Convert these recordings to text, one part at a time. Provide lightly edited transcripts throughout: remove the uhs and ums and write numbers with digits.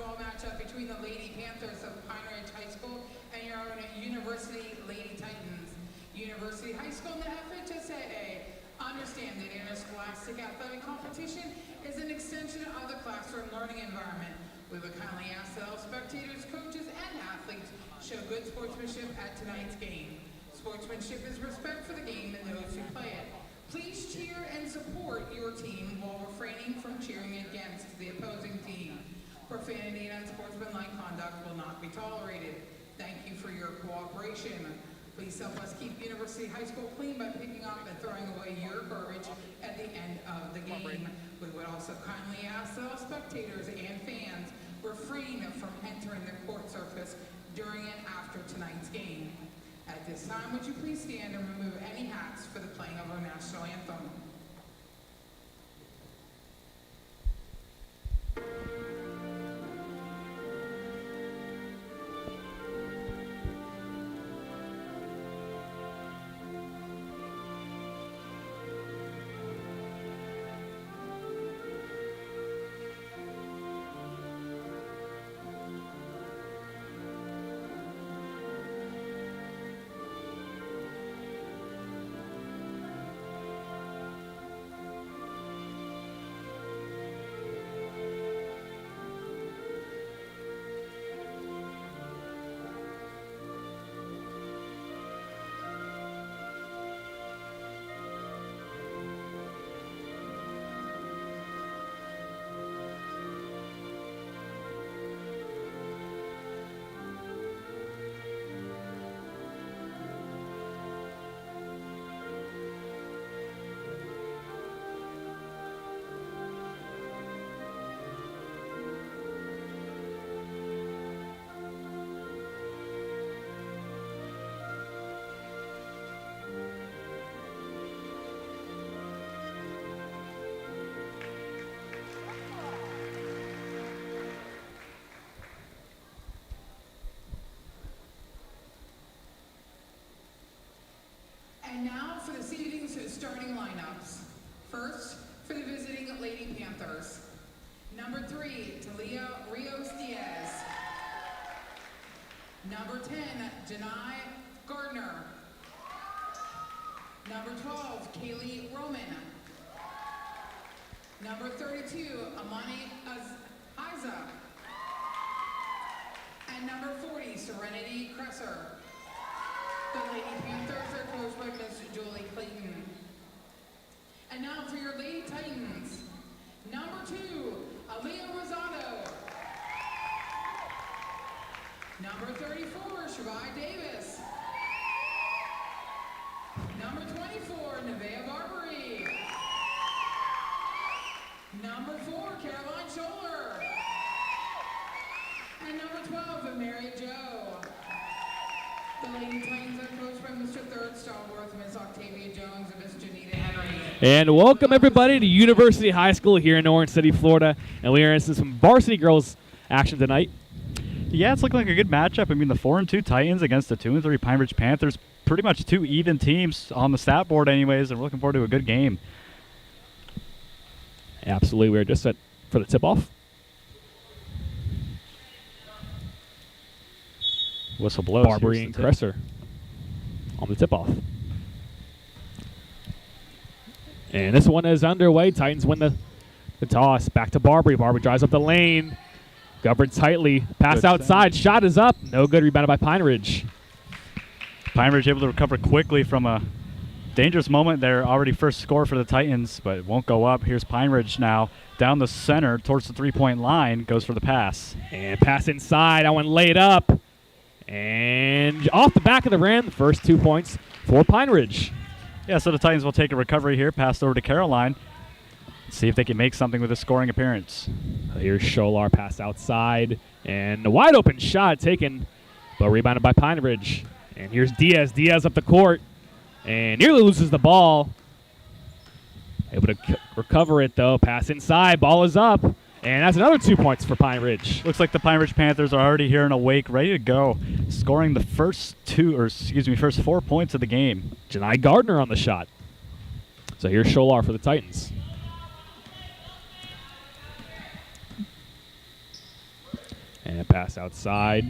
basketball matchup between the Lady Panthers of Pine Ridge High School and your own University Lady Titans. University High School and the FHSAA understand that interscholastic athletic competition is an extension of the classroom learning environment. We would kindly ask that all spectators, coaches, and athletes show good sportsmanship at tonight's game. Sportsmanship is respect for the game and those who play it. Please cheer and support your team while refraining from cheering against the opposing team. Profanity and unsportsmanlike conduct will not be tolerated. Thank you for your cooperation. Please help us keep University High School clean by picking up and throwing away your garbage at the end of the game. We would also kindly ask that all spectators and fans refrain from entering the court surface during and after tonight's game. At this time, would you please stand and remove any hats for the playing of our national anthem? And now for this evening's starting lineups. First, for the visiting Lady Panthers. Number 3, Talia Rios-Diaz. Number 10, Janai Gardner. Number 12, Kaylee Roman. Number 32, Amani Aiza. And number 40, Serenity Cresser. The Lady Panthers are coached by Miss Julie Clayton. And now for your Lady Titans. Number 2, Aaliyah Rosado. Number 34, Shavai Davis. Number 24, Nevaeh Barbary. Number 4, Caroline Scholler. And number 12, Mary Jo. The Lady Titans are coached by Mr. Third Stallworth, Ms. Octavia Jones, and Ms. Janita Henry. And welcome everybody to University High School here in Orange City, Florida. And we are in some varsity girls action tonight. Yeah, it's looking like a good matchup. I mean, the 4-2 Titans against the 2-3 Pine Ridge Panthers. Pretty much two even teams on the stat board anyways, and we're looking forward to a good game. Absolutely. We're just set for the tip-off. Whistle blows. Barbary and Cresser on the tip-off. And this one is underway. Titans win the toss. Back to Barbary. Barbary drives up the lane. Governed tightly. Pass Good outside. Shot is up. No good. Rebounded by Pine Ridge. Pine Ridge able to recover quickly from a dangerous moment there. Already first score for the Titans, but it won't go up. Here's Pine Ridge now. Down the center towards the three-point line. Goes for the pass. And pass inside. That one laid up. And off the back of the rim, the first 2 points for Pine Ridge. Yeah, so the Titans will take a recovery here. Passed over to Caroline. See if they can make something with a scoring appearance. Here's Scholar, pass outside. And a wide open shot taken, but rebounded by Pine Ridge. And here's Diaz. Diaz up the court. And nearly loses the ball. Able to recover it, though. Pass inside. Ball is up. And that's another 2 points for Pine Ridge. Looks like the Pine Ridge Panthers are already here in a wake, ready to go, scoring the first 4 points of the game. Janai Gardner on the shot. So here's Scholar for the Titans. And pass outside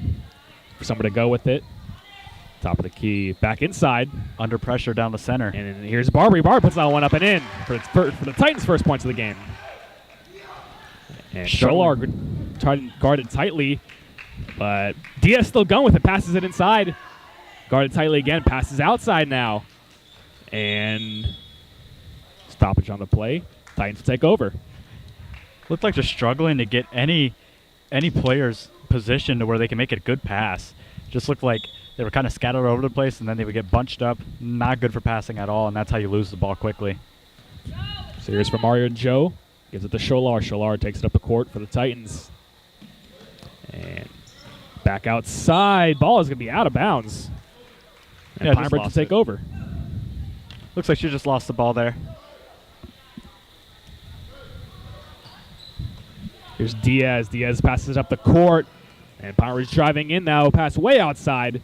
for someone to go with it. Top of the key, back inside. Under pressure down the center. And then here's Barbary. Barbary puts that one up and in for the Titans' first points of the game. And Scholar guarded tightly, but Diaz still going with it. Passes it inside. Guarded tightly again. Passes outside now. And stoppage on the play. Titans will take over. Looked like they're struggling to get any player's position to where they can make a good pass. Just looked like they were kind of scattered over the place, and then they would get bunched up. Not good for passing at all, and that's how you lose the ball quickly. So here's from Mario Joe. Gives it to Scholar. Scholar takes it up the court for the Titans. And back outside. Ball is going to be out of bounds. And Yeah, Pine just Ridge will lost take it. over. Looks like she just lost the ball there. Here's Diaz. Diaz passes it up the court. And Pine Ridge driving in now. Pass way outside.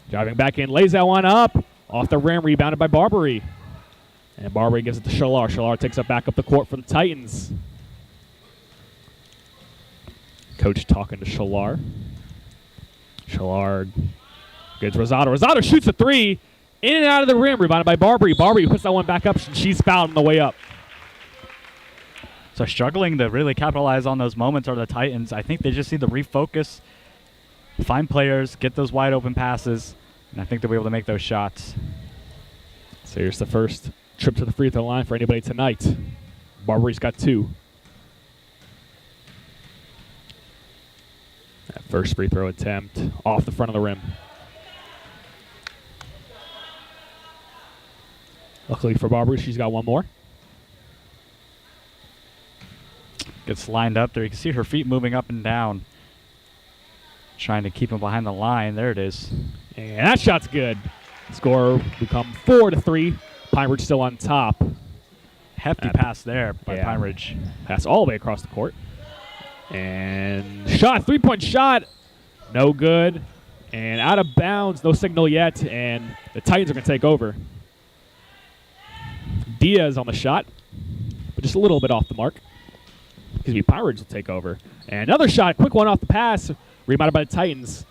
Driving back in. Lays that one up. Off the rim. Rebounded by Barbary. And Barbary gives it to Scholar. Scholar takes it back up the court for the Titans. Coach talking to Scholar. Scholar gets Rosado. Rosado shoots a three. In and out of the rim. Rebounded by Barbary. Barbary puts that one back up. She's fouled on the way up. So struggling to really capitalize on those moments are the Titans. I think they just need to refocus, find players, get those wide open passes, and I think they'll be able to make those shots. So here's the first trip to the free throw line for anybody tonight. Barbary's got 2. That first free throw attempt off the front of the rim. Luckily for Barbary, she's got one more. Gets lined up there. You can see her feet moving up and down, trying to keep him behind the line. There it is. And that shot's good. Score become 4-3. Pine Ridge still on top. Hefty pass there by Yeah. Pine Ridge. Pass all the way across the court. And shot, 3-point shot. No good. And out of bounds, no signal yet. And the Titans are going to take over. Diaz on the shot, but just a little bit off the mark. Excuse me, Pine Ridge will take over. And another shot, quick one off the pass. Rebounded by the Titans.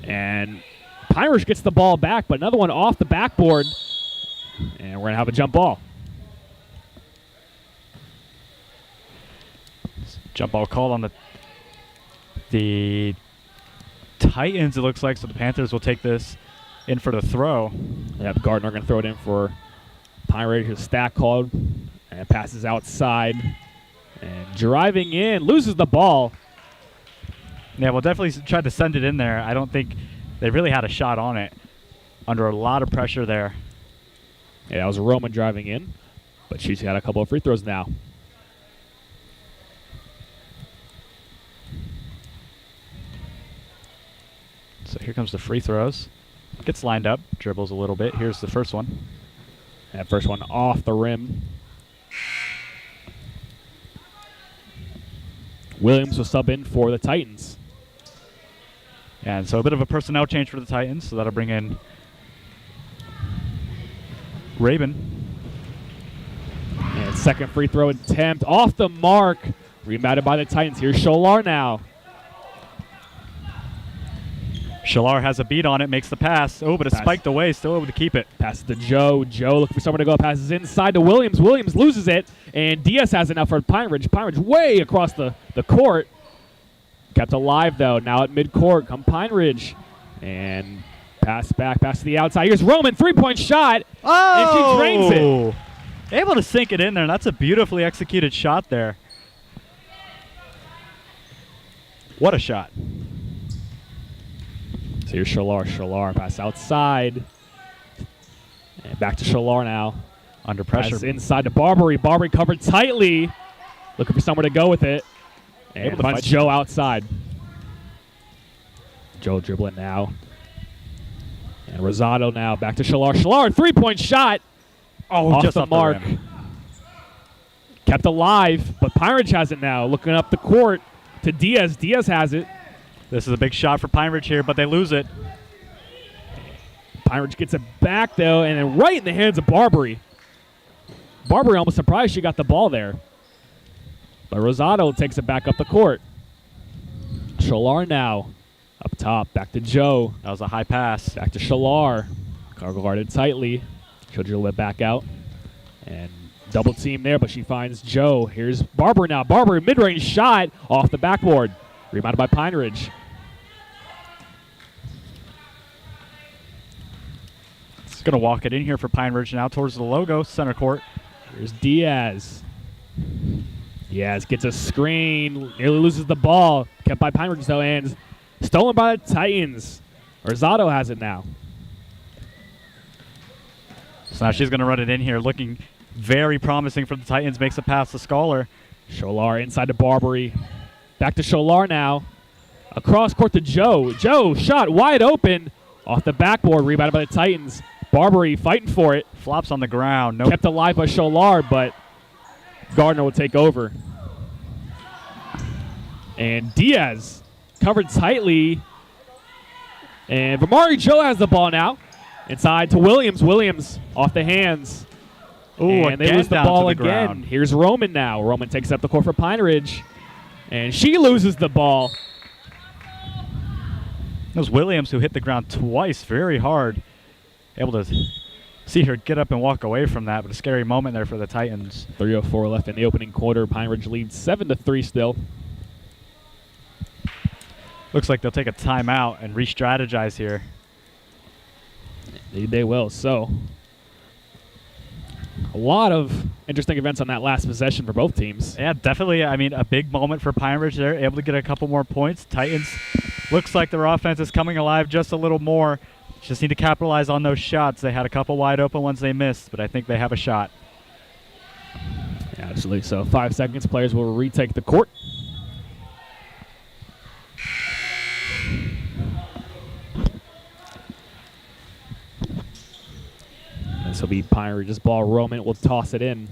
And Pine Ridge gets the ball back, but another one off the backboard. And we're going to have a jump ball. Jump ball called on the Titans, it looks like, so the Panthers will take this in for the throw. Yep, Gardner going to throw it in for Pine Ridge. His stack called. And passes outside. And driving in, loses the ball. Yeah, we'll definitely try to send it in there. I don't think they really had a shot on it. Under a lot of pressure there. Yeah, that was Roman driving in. But she's got a couple of free throws now. So here comes the free throws. Gets lined up, dribbles a little bit. Here's the first one. That first one off the rim. Williams will sub in for the Titans. And so a bit of a personnel change for the Titans. So that'll bring in Rabin. And second free throw attempt off the mark. Rebounded by the Titans. Here's Scholar now. Shalar has a beat on it, makes the pass. Oh, but it's Pass. spiked away, still able to keep it. Passes to Joe. Joe looking for someone to go. Passes inside to Williams. Williams loses it. And Diaz has it now for Pine Ridge. Pine Ridge way across the court. Kept alive, though. Now at midcourt. Come Pine Ridge. And pass back. Pass to the outside. Here's Roman. 3-point shot. And she drains it. Able to sink it in there. And that's a beautifully executed shot there. What a shot. So here's Scholar. Scholar pass outside. And back to Scholar now. Under pressure. Pass inside to Barbary. Barbary covered tightly. Looking for somewhere to go with it. And Able to finds fight. Joe outside. Joe dribbling now. And Rosado now. Back to Scholar. Scholar, 3-point shot. Oh, Off just the off mark. The rim. Kept alive, but Pine Ridge has it now. Looking up the court to Diaz. Diaz has it. This is a big shot for Pine Ridge here, but they lose it. Pine Ridge gets it back, though, and then right in the hands of Barbary. Barbary almost surprised she got the ball there. But Rosado takes it back up the court. Shalar now. Up top, back to Joe. That was a high pass. Back to Shalar. Guarded tightly. She'll dribble it back out. And double team there, but she finds Joe. Here's Barber now. Barber, mid-range shot off the backboard. Rebounded by Pine Ridge. It's going to walk it in here for Pine Ridge now towards the logo, center court. Here's Diaz. Diaz gets a screen. Nearly loses the ball. Kept by Pine Ridge, though, and stolen by the Titans. Rosado has it now. So now she's going to run it in here, looking very promising for the Titans. Makes a pass to Scholar. Sholar inside to Barbary. Back to Sholar now. Across court to Joe. Joe shot wide open off the backboard. Rebounded by the Titans. Barbary fighting for it. Flops on the ground. Nope. Kept alive by Sholar, but Gardner will take over. And Diaz covered tightly. And Vamari Joe has the ball now. Inside to Williams. Williams off the hands. Ooh, and they lose the down ball to the again. ground. Here's Roman now. Roman takes up the court for Pine Ridge. And she loses the ball. It was Williams who hit the ground twice very hard. Able to see her get up and walk away from that, but a scary moment there for the Titans. 3:04 left in the opening quarter. Pine Ridge leads 7-3 still. Looks like they'll take a timeout and re-strategize here. They will. So, a lot of interesting events on that last possession for both teams. Yeah, definitely. I mean, a big moment for Pine Ridge there, able to get a couple more points. Titans, looks like their offense is coming alive just a little more. Just need to capitalize on those shots. They had a couple wide open ones they missed, but I think they have a shot. Yeah, absolutely. So 5 seconds. Players will retake the court. This will be Pine Ridge's ball. Roman will toss it in.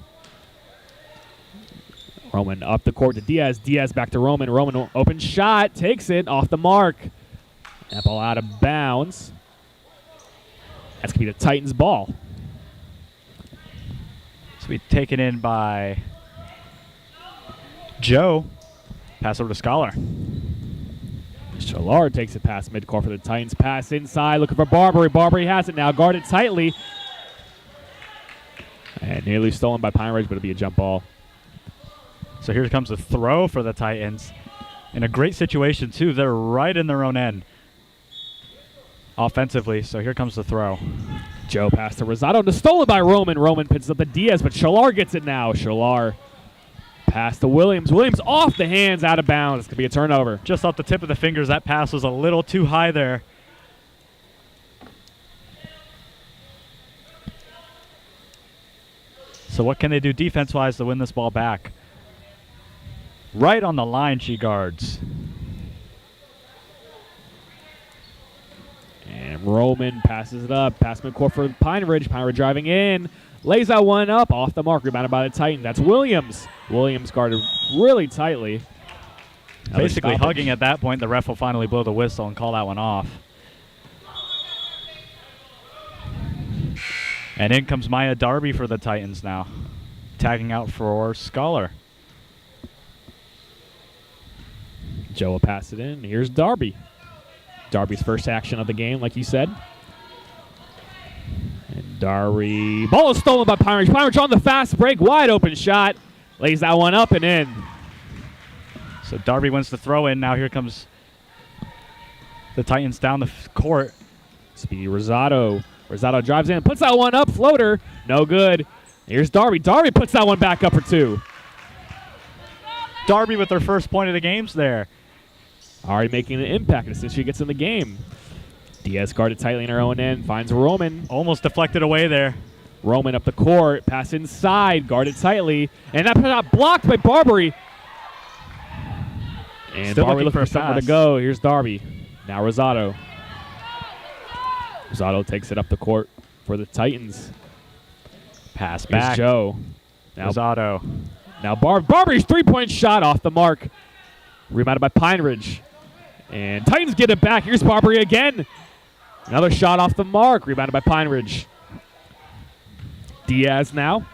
Roman up the court to Diaz. Diaz back to Roman. Roman open shot. Takes it off the mark. That ball out of bounds. That's going to be the Titans' ball. So we taken in by Joe. Pass over to Scholar. Shalar takes it past midcourt for the Titans. Pass inside, looking for Barbary. Barbary has it now, guarded tightly. And nearly stolen by Pine Ridge, but it'll be a jump ball. So here comes the throw for the Titans. In a great situation, too. They're right in their own end offensively, so here comes the throw. Joe pass to Rosado, stolen by Roman. Roman picks up the Diaz, but Shalar gets it now. Shalar pass to Williams. Williams off the hands, out of bounds. It's going to be a turnover. Just off the tip of the fingers, that pass was a little too high there. So what can they do defense-wise to win this ball back? Right on the line she guards. And Roman passes it up. Pass midcourt for Pine Ridge. Pine Ridge driving in. Lays that one up. Off the mark. Rebounded by the Titan. That's Williams. Williams guarded really tightly. Another Basically stoppage. hugging at that point. The ref will finally blow the whistle and call that one off. And in comes Maya Darby for the Titans now. Tagging out for Scholar. Joe will pass it in. Here's Darby. Darby's first action of the game, like you said. And Darby. Ball is stolen by Pine Ridge. Pine Ridge on the fast break. Wide open shot. Lays that one up and in. So Darby wins the throw in. Now here comes the Titans down the court. Speedy Rosado. Rosado drives in. Puts that one up. Floater. No good. Here's Darby. Darby puts that one back up for two. Darby with their first point of the games there. Already making an impact as soon as she gets in the game. Diaz guarded tightly in her own end. Finds Roman. Almost deflected away there. Roman up the court. Pass inside. Guarded tightly. And that got blocked by Barbary. And Still Barbary looking looking for for a somewhere pass. to go. Here's Darby. Now Rosado. Rosado takes it up the court for the Titans. Pass Here's back. Joe. Now, Rosado. now Barbary's three-point shot off the mark. Rebounded by Pine Ridge. And Titans get it back. Here's Barbary again. Another shot off the mark. Rebounded by Pine Ridge. Diaz now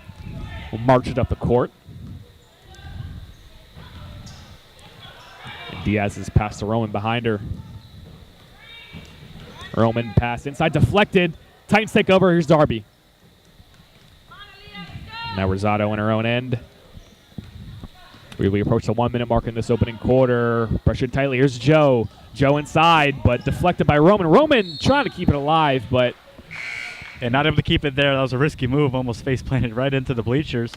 will march it up the court. And Diaz is passed to Roman behind her. Roman pass inside, deflected. Titans take over. Here's Darby. Now Rosado in her own end. We approach the 1 minute mark in this opening quarter. Pressured tightly. Here's Joe. Joe inside, but deflected by Roman. Roman trying to keep it alive, but and not able to keep it there. That was a risky move. Almost face planted right into the bleachers.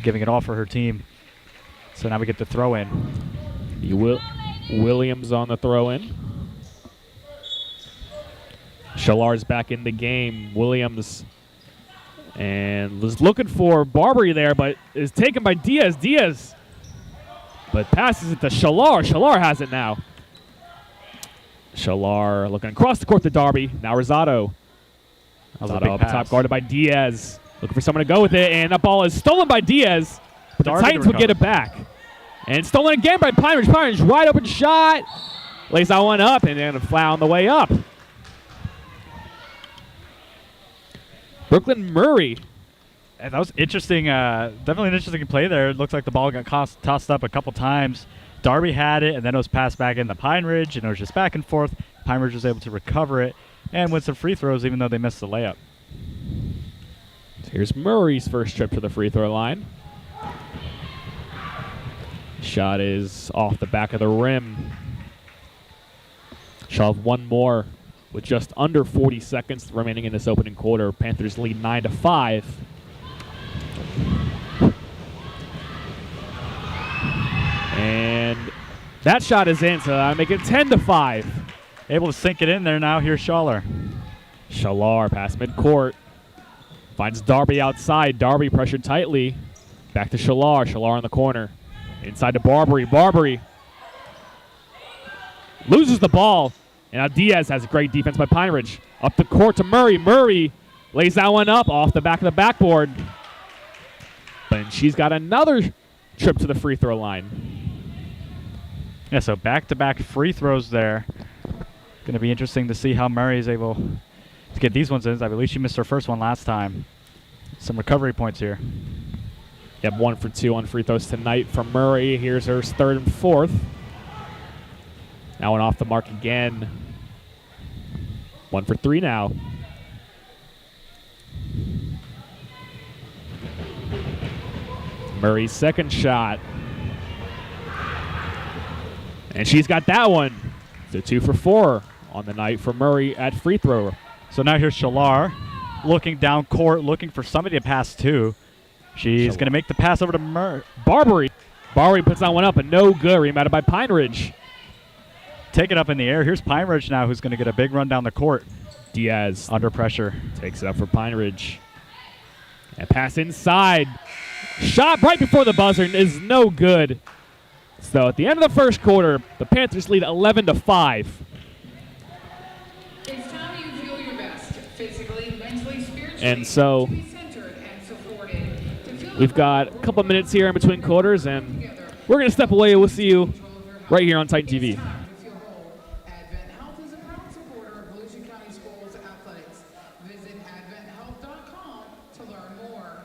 Giving it all for her team. So now we get the throw in. Williams on the throw in. Shalar's back in the game. Williams and was looking for Barbary there, but is taken by Diaz. Diaz, but passes it to Shalar. Shalar has it now. Shalar looking across the court to Darby. Now Rosado. Rosado up top, guarded by Diaz. Looking for someone to go with it, and that ball is stolen by Diaz. But the Titans would get it back. And stolen again by Pine Ridge. Pine Ridge, wide open shot. Lays that one up, and then a foul on the way up. Brooklyn Murray. And that was interesting. Definitely an interesting play there. It looks like the ball got tossed up a couple times. Darby had it, and then it was passed back into Pine Ridge, and it was just back and forth. Pine Ridge was able to recover it and win some free throws, even though they missed the layup. So here's Murray's first trip to the free throw line. Shot is off the back of the rim. She'll have one more with just under 40 seconds remaining in this opening quarter. Panthers lead 9-5. And that shot is in, so I make it 10-5. Able to sink it in there now. Here's Schaller. Shalar past midcourt. Finds Darby outside. Darby pressured tightly. Back to Shalar. Shalar in the corner. Inside to Barbary. Barbary loses the ball. And now Diaz has a great defense by Pine Ridge. Up the court to Murray. Murray lays that one up off the back of the backboard. And she's got another trip to the free throw line. Yeah, so back-to-back free throws there. Going to be interesting to see how Murray is able to get these ones in. I believe she missed her first one last time. Some recovery points here. Yep, 1 for 2 on free throws tonight from Murray. Here's her third and fourth. Now one off the mark again. 1 for 3 now. Murray's second shot. And she's got that one. So 2 for 4 on the night for Murray at free throw. So now here's Shalar looking down court, looking for somebody to pass to. She's going to make the pass over to Barbary. Barbary puts that one up, and no good. Rebounded by Pine Ridge. Take it up in the air. Here's Pine Ridge now, who's going to get a big run down the court. Diaz under pressure. Takes it up for Pine Ridge. And pass inside. Shot right before the buzzer is no good. So at the end of the first quarter, the Panthers lead 11-5. It's time you feel your best, physically, mentally, spiritually. And so to be centered and supported. We've got a couple minutes here in between quarters, and we're going to step away. We'll see you right here on Titan TV. Advent Health is a proud supporter of Volusia County Schools athletics. Visit adventhealth.com to learn more.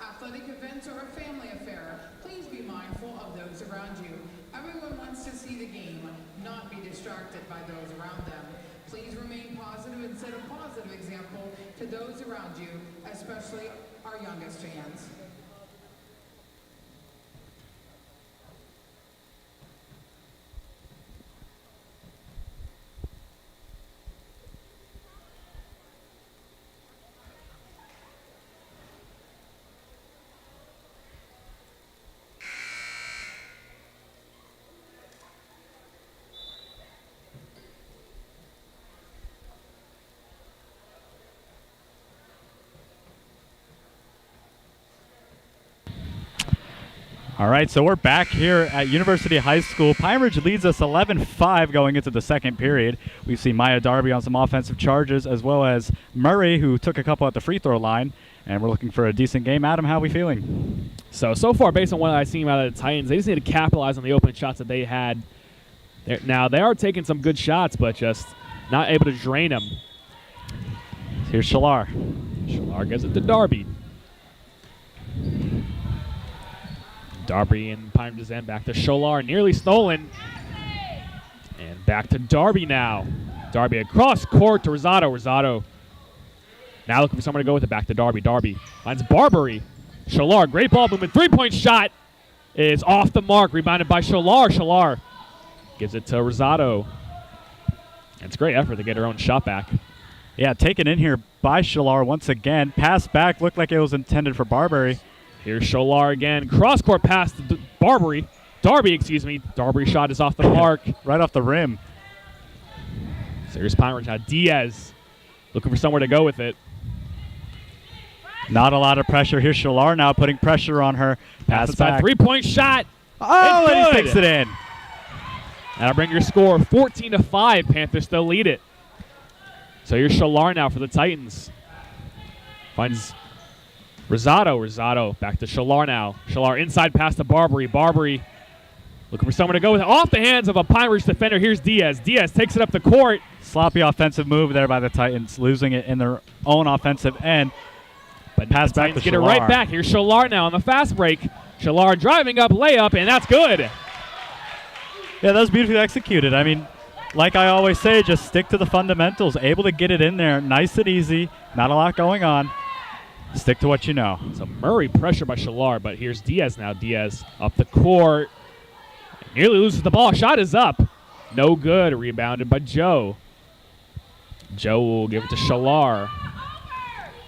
Athletic events are a family affair. Please be mindful of those around you. Everyone wants to see the game, not be distracted by those around them. Please remain positive and set a positive example to those around you, especially our youngest fans. All right, so we're back here at University High School. Pine Ridge leads us 11-5 going into the second period. We see Maya Darby on some offensive charges, as well as Murray, who took a couple at the free throw line. And we're looking for a decent game. Adam, how are we feeling? So far, based on what I've seen out of the Titans, they just need to capitalize on the open shots that they had. Now, they are taking some good shots, but just not able to drain them. Here's Shalar. Shalar gives it to Darby. Darby and Pine Ridge's end. Back to Scholar. Nearly stolen. And back to Darby now. Darby across court to Rosado. Rosado now looking for someone to go with it. Back to Darby. Darby finds Barbary. Scholar, great ball movement. Three-point shot is off the mark. Rebounded by Scholar. Scholar gives it to Rosado. It's a great effort to get her own shot back. Yeah, taken in here by Scholar once again. Pass back, looked like it was intended for Barbary. Here's Scholar again. Cross-court pass to Barbary. Darby, excuse me. Darby shot is off the mark. Right off the rim. So here's Pine Ridge now. Diaz looking for somewhere to go with it. Not a lot of pressure. Here's Scholar now putting pressure on her. Pass Inside back. three-point shot. Oh, It's and he good. takes it in. That'll bring your score 14-5. Panthers still lead it. So here's Scholar now for the Titans. Finds Rosado. Rosado back to Scholar now. Scholar inside pass to Barbary. Barbary looking for someone to go with it. Off the hands of a Pine Ridge defender. Here's Diaz. Diaz takes it up the court. Sloppy offensive move there by the Titans, losing it in their own offensive end. But Pass the back Titans to get it Scholar. right back. Here's Scholar now on the fast break. Scholar driving up, layup, and that's good. Yeah, that was beautifully executed. I mean, like I always say, just stick to the fundamentals. Able to get it in there, nice and easy. Not a lot going on. Stick to what you know. So Murray pressure by Scholar, but here's Diaz now. Diaz up the court. Nearly loses the ball. Shot is up. No good. Rebounded by Joe. Joe will give it to Scholar.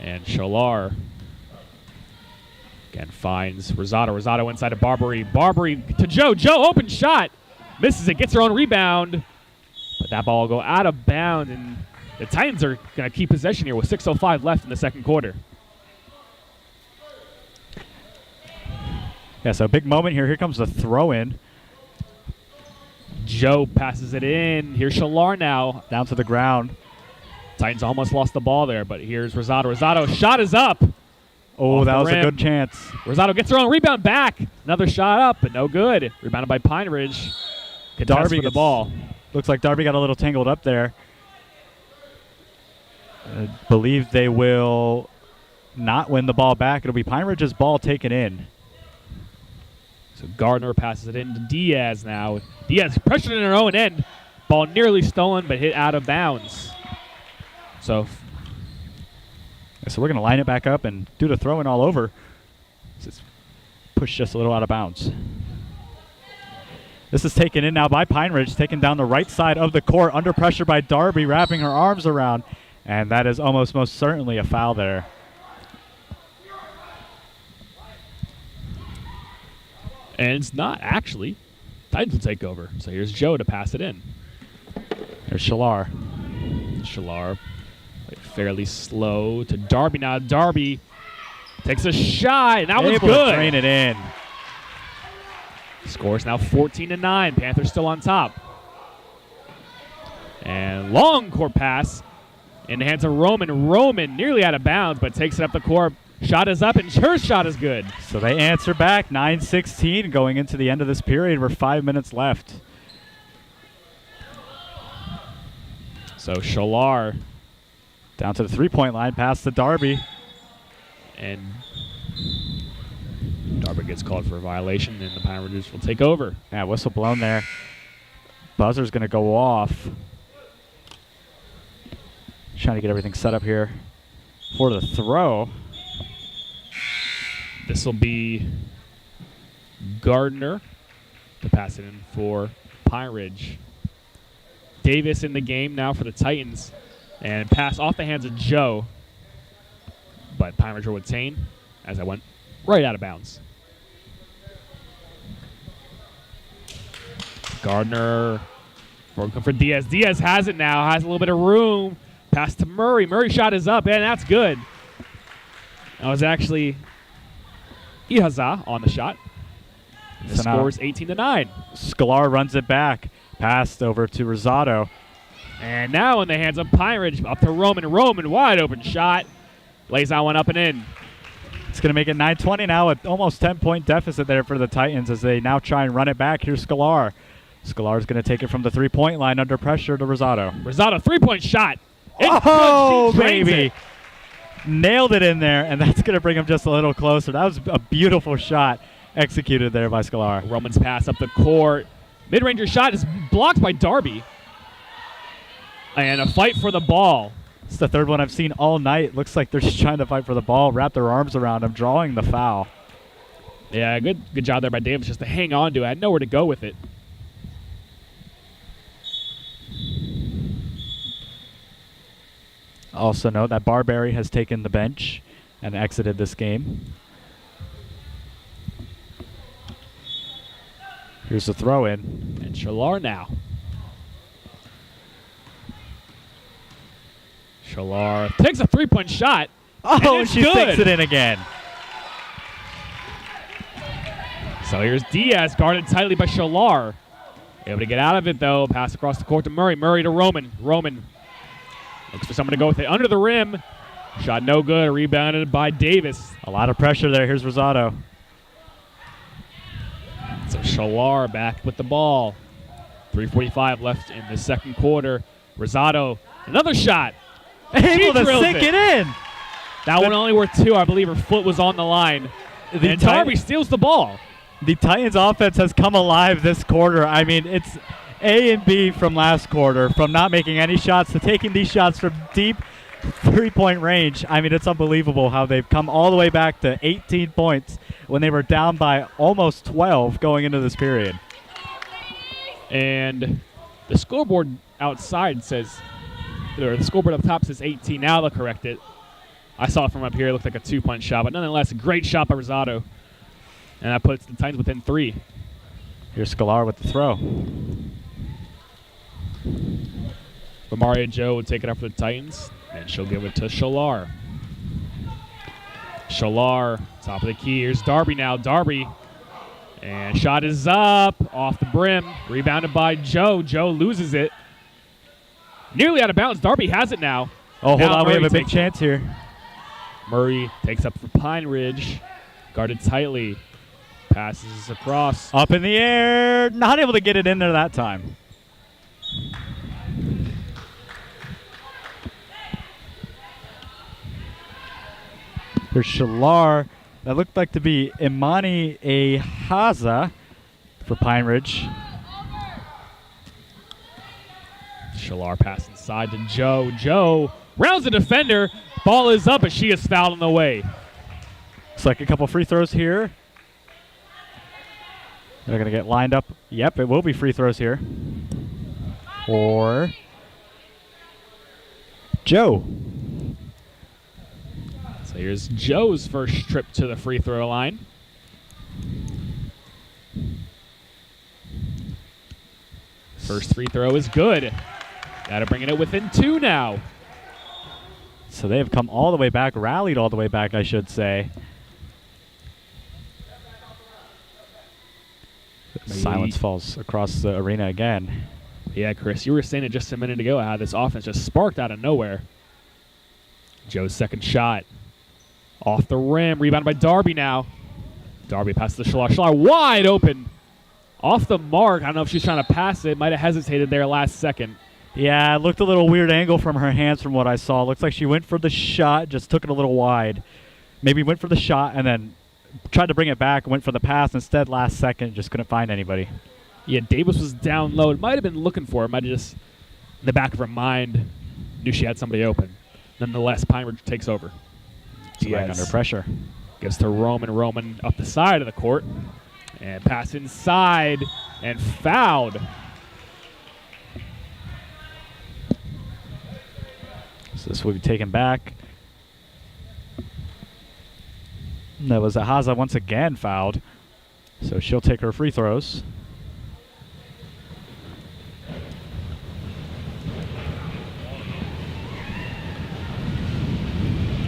And Scholar again finds Rosado. Rosado inside to Barbary. Barbary to Joe. Joe, open shot. Misses it. Gets her own rebound. But that ball will go out of bounds. And the Titans are going to keep possession here with 6:05 left in the second quarter. Yeah, so big moment here. Here comes the throw-in. Joe passes it in. Here's Scholar now. Down to the ground. Titans almost lost the ball there, but here's Rosado. Rosado, shot is up. Oh, Off that the was a rim. good chance. Rosado gets her own rebound back. Another shot up, but no good. Rebounded by Pine Ridge. Contest Darby for the gets- ball. Looks like Darby got a little tangled up there. I believe they will not win the ball back. It'll be Pine Ridge's ball taken in. So Gardner passes it in to Diaz now. Diaz pressured in her own end. Ball nearly stolen, but hit out of bounds. So So we're going to line it back up and do the throw-in all over. It's pushed just a little out of bounds. This is taken in now by Pine Ridge, taken down the right side of the court, under pressure by Darby, wrapping her arms around. And that is almost most certainly a foul there. and it's not actually. Titans will take over. So here's Joe to pass it in. There's Scholar. Scholar fairly slow to Darby now. Darby takes a shot, and that was Able to good. drain it in. Scores now 14-9. Panthers still on top. And long court pass in the hands of Roman. Roman nearly out of bounds, but takes it up the court. Shot is up, and her shot is good. So they answer back, 9-16 going into the end of this period. We're 5 minutes left. So Scholar Down to the three-point line, pass to Darby. and Darby gets called for a violation, and the Pine Ridges will take over. Yeah, whistle blown there. Buzzer's going to go off. Trying to get everything set up here for the throw. This will be Gardner to pass it in for Pine Ridge. Davis in the game now for the Titans. And pass off the hands of Joe. But Pine Ridge will retain as I went right out of bounds. Gardner working for Diaz. Diaz has it now, has a little bit of room. Pass to Murray. Murray shot is up, and that's good. That was actually Ihaza on the shot. The So now score is 18-9. Scholar runs it back. Passed over to Rosado. And now in the hands of Pine Ridge, up to Roman. Roman, wide open shot. Lays that one up and in. It's going to make it 9-20 now, with almost 10-point deficit there for the Titans as they now try and run it back. Here's Scholar. Scholar's going to take it from the three-point line under pressure to Rosado. Rosado, three-point shot. It's Oh, good. She drains baby. it. Nailed it in there, and that's going to bring him just a little closer. That was a beautiful shot. executed there by Scalar. Roman's pass up the court. Mid-ranger shot is blocked by Darby. And a fight for the ball. It's the third one I've seen all night. Looks like they're just trying to fight for the ball, wrap their arms around him, drawing the foul. Yeah, good job there by Davis just to hang on to it. I had nowhere to go with it. Also note that Barberry has taken the bench and exited this game. Here's the throw in. And Shalar now. Shalar takes a three-point shot. Oh, it's she good. sticks it in again. So here's Diaz, guarded tightly by Shalar. Able to get out of it, though. Pass across the court to Murray. Murray to Roman. Roman looks for someone to go with it. Under the rim. Shot no good. Rebounded by Davis. A lot of pressure there. Here's Rosado. So Shalar back with the ball. 3:45 left in the second quarter. Rosado, another shot. Able to drills sink it in. That one only worth two. I believe her foot was on the line. And Darby steals the ball. The Titans offense has come alive this quarter. I mean, it's A and B from last quarter, from not making any shots to taking these shots from deep three-point range. I mean, it's unbelievable how they've come all the way back to 18 points when they were down by almost 12 going into this period. And the scoreboard outside says, or the scoreboard up top says 18. Now they'll correct it. I saw it from up here. It looked like a two-point shot, but nonetheless, a great shot by Rosado. And that puts the Titans within three. Here's Scalar with the throw. But Maria Joe would take it up for the Titans, and she'll give it to Shalar. Shalar, top of the key. Here's Darby now. Darby. And shot is up, off the brim. Rebounded by Joe. Joe loses it. Nearly out of bounds. Darby has it now. Oh, hold Now on. We Murray have a big takes chance here. Murray takes up for Pine Ridge. Guarded tightly. Passes across. Up in the air. Not able to get it in there that time. Here's Shalar. That looked like to be Imani Ahaza for Pine Ridge. Shalar pass inside to Joe. Joe rounds the defender. Ball is up, but she is fouled on the way. Looks like a couple free throws here. They're going to get lined up. Yep, it will be free throws here. For Joe. So here's Joe's first trip to the free throw line. First free throw is good. Got to bring it within two now. So they have come all the way back, rallied all the way back, I should say. Silence falls across the arena again. Yeah, Chris, you were saying it just a minute ago how this offense just sparked out of nowhere. Joe's second shot. Off the rim. Rebounded by Darby now. Darby passes to Shalar. Shalar wide open. Off the mark. I don't know if she's trying to pass it. Might have hesitated there last second. Yeah, it looked a little weird angle from her hands from what I saw. Looks like she went for the shot, just took it a little wide. Maybe went for the shot and then tried to bring it back, went for the pass instead last second, just couldn't find anybody. Yeah, Davis was down low. It might have been looking for it. Might have just, in the back of her mind, knew she had somebody open. Nonetheless, Pine Ridge takes over. Right under pressure. Gives to Roman. Roman up the side of the court. And pass inside and fouled. So this will be taken back. That was Ahaza once again fouled. So she'll take her free throws.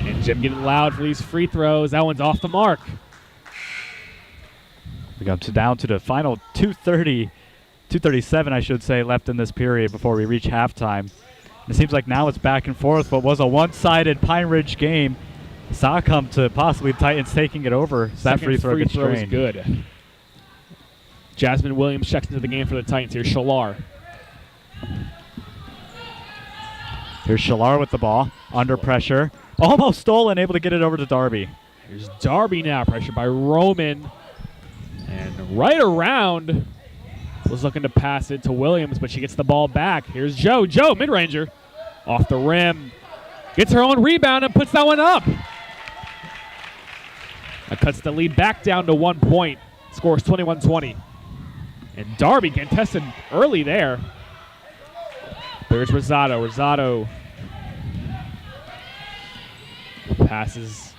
And Jim getting loud for these free throws. That one's off the mark. We got down to the final 2:37, I should say, left in this period before we reach halftime. It seems like now it's back and forth. What was a one-sided Pine Ridge game saw come to possibly Titans taking it over. That free throw gets is drained. good. Jasmine Williams checks into the game for the Titans. Here's Shalar. Here's Shalar with the ball, under pressure. Almost stolen, able to get it over to Darby. Here's Darby now, pressured by Roman. And right around was looking to pass it to Williams, but she gets the ball back. Here's Joe. Joe, mid-ranger, off the rim. Gets her own rebound and puts that one up. That cuts the lead back down to 1 point. Scores 21-20. And Darby getting tested early there. There's Rosado. Rosado passes.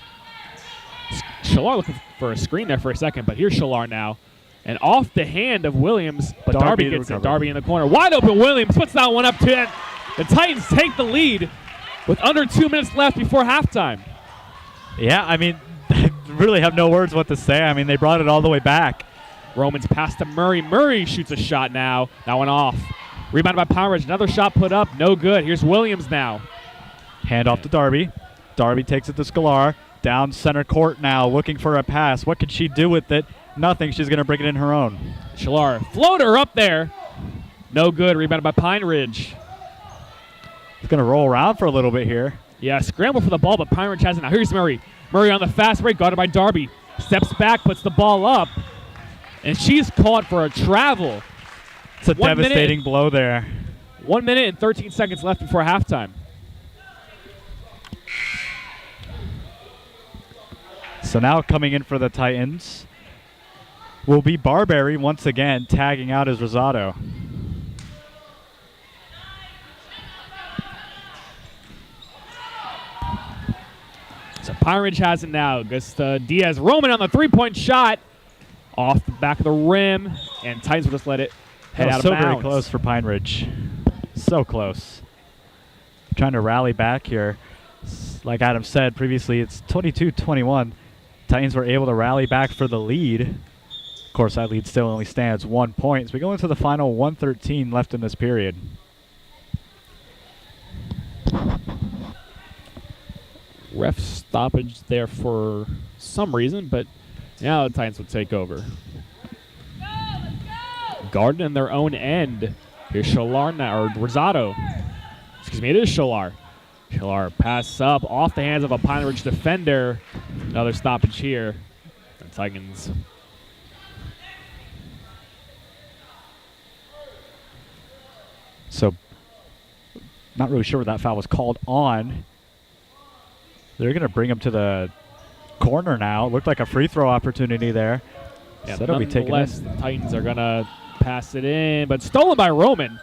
Shalar looking for a screen there for a second, but here's Shalar now. And off the hand of Williams, but Darby gets it. Darby in the corner. Wide open Williams puts that one up to it. The Titans take the lead with under 2 minutes left before halftime. Yeah, I mean, I really have no words what to say. I mean, they brought it all the way back. Romans pass to Murray. Murray shoots a shot now. That one off. Rebounded by Pine Ridge. Another shot put up. No good. Here's Williams now. Hand off to Darby. Darby takes it to Scalar. Down center court now, looking for a pass. What can she do with it? Nothing. She's going to bring it in her own. Shalar, floater up there. No good. Rebounded by Pine Ridge. It's going to roll around for a little bit here. Yeah, scramble for the ball, but Pine Ridge has it now. Here's Murray. Murray on the fast break, guarded by Darby. Steps back, puts the ball up, and she's caught for a travel. It's a devastating blow there. 1 minute and 13 seconds left before halftime. So now coming in for the Titans will be Barberry once again, tagging out as Rosado. So Pine Ridge has it now. Goes to Diaz. Roman on the three-point shot. Off the back of the rim. And Titans will just let it head out of bounds. So very close for Pine Ridge. So close. Trying to rally back here. Like Adam said previously, it's 22-21. Titans were able to rally back for the lead. Of course, that lead still only stands 1 point. As we go into the final 1:13 left in this period. Ref stoppage there for some reason, but now the Titans will take over. Guarded in their own end. Here's Shalar now, or Rosado. Excuse me, it is Shalar. Shalar pass up off the hands of a Pine Ridge defender. Another stoppage here. The Titans. So, not really sure what that foul was called on. They're going to bring him to the corner now. Looked like a free throw opportunity there. Yeah, so that'll be taken in. The Titans are going to pass it in, but stolen by Roman.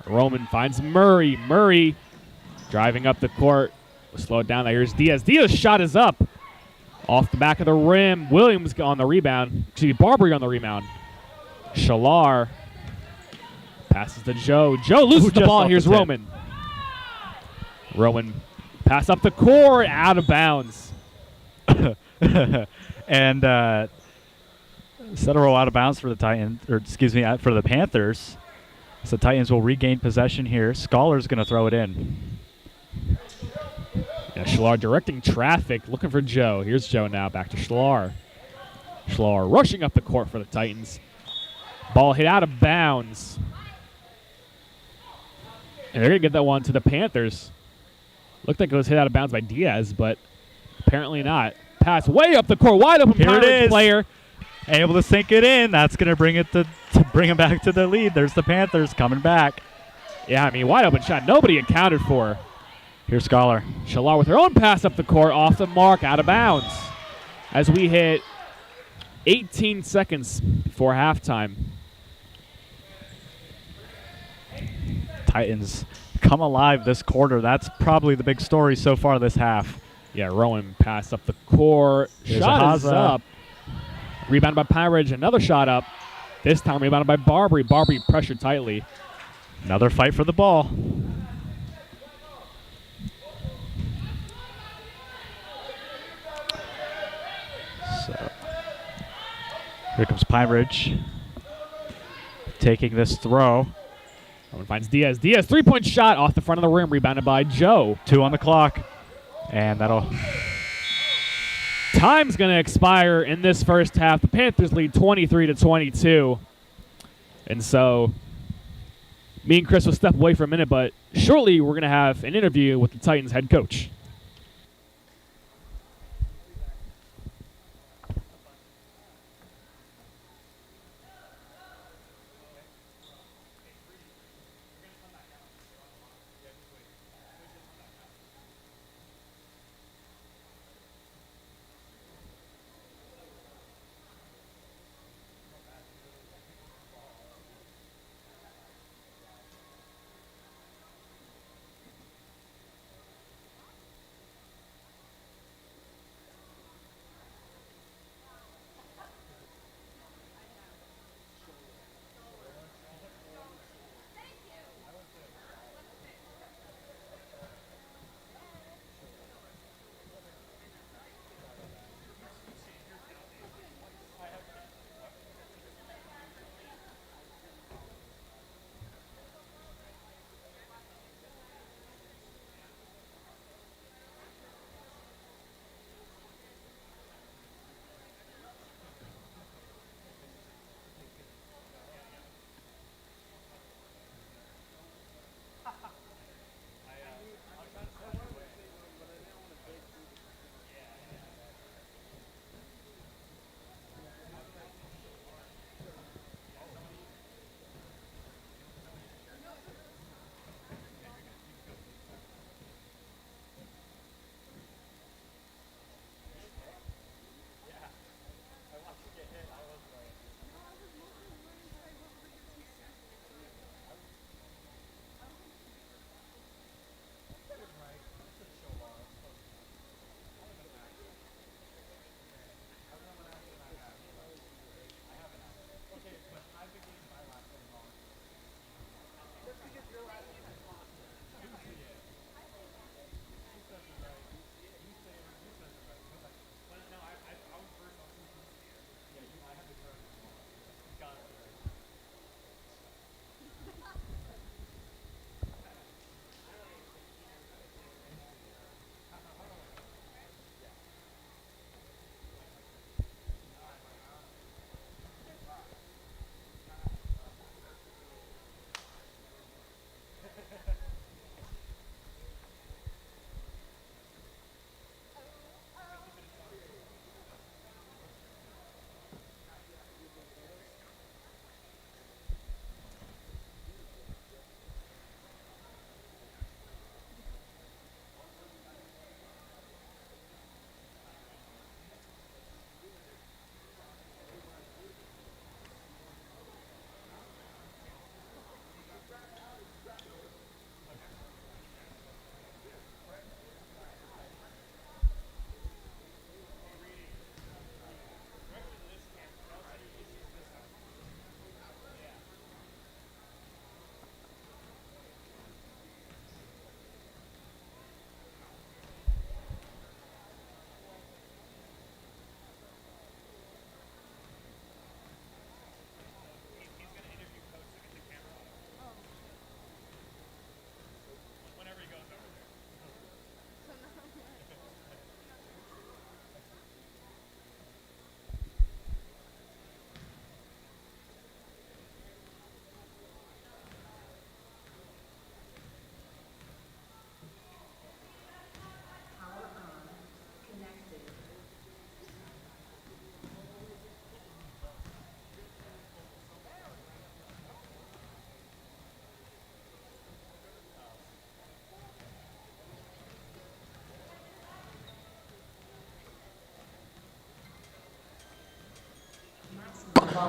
Roman finds Murray. Murray driving up the court. We'll slow it down. Here's Diaz. Diaz's shot is up. Off the back of the rim. Williams on the rebound. Excuse me, Barbary on the rebound. Shalar passes to Joe. Joe loses the ball. Here's Roman. Roman pass up the court, out of bounds. And set a roll out of bounds for the Titans, or excuse me, for the Panthers. So the Titans will regain possession here. Scholar's going to throw it in. Yeah, Shalar directing traffic, looking for Joe. Here's Joe now, back to Shalar. Shalar rushing up the court for the Titans. Ball hit out of bounds. And they're going to get that one to the Panthers. Looked like it was hit out of bounds by Diaz, but apparently not. Pass way up the court, wide open Pine Ridge player. Able to sink it in. That's going to bring it to bring him back to the lead. There's the Panthers coming back. Yeah, I mean, wide open shot. Nobody accounted for. Here's Scholar. Shalar with her own pass up the court, off the mark, out of bounds. As we hit 18 seconds before halftime. Titans come alive this quarter. That's probably the big story so far this half. Yeah, Rowan pass up the court. Shot is up. Rebounded by Pine Ridge. Another shot up. This time rebounded by Barbary. Barbary pressured tightly. Another fight for the ball. So here comes Pine Ridge taking this throw. Rowan finds Diaz. Diaz, three-point shot off the front of the rim, rebounded by Joe. 2 on the clock. And that'll... Time's going to expire in this first half. The Panthers lead 23-22. And so me and Chris will step away for a minute, but shortly we're going to have an interview with the Titans head coach.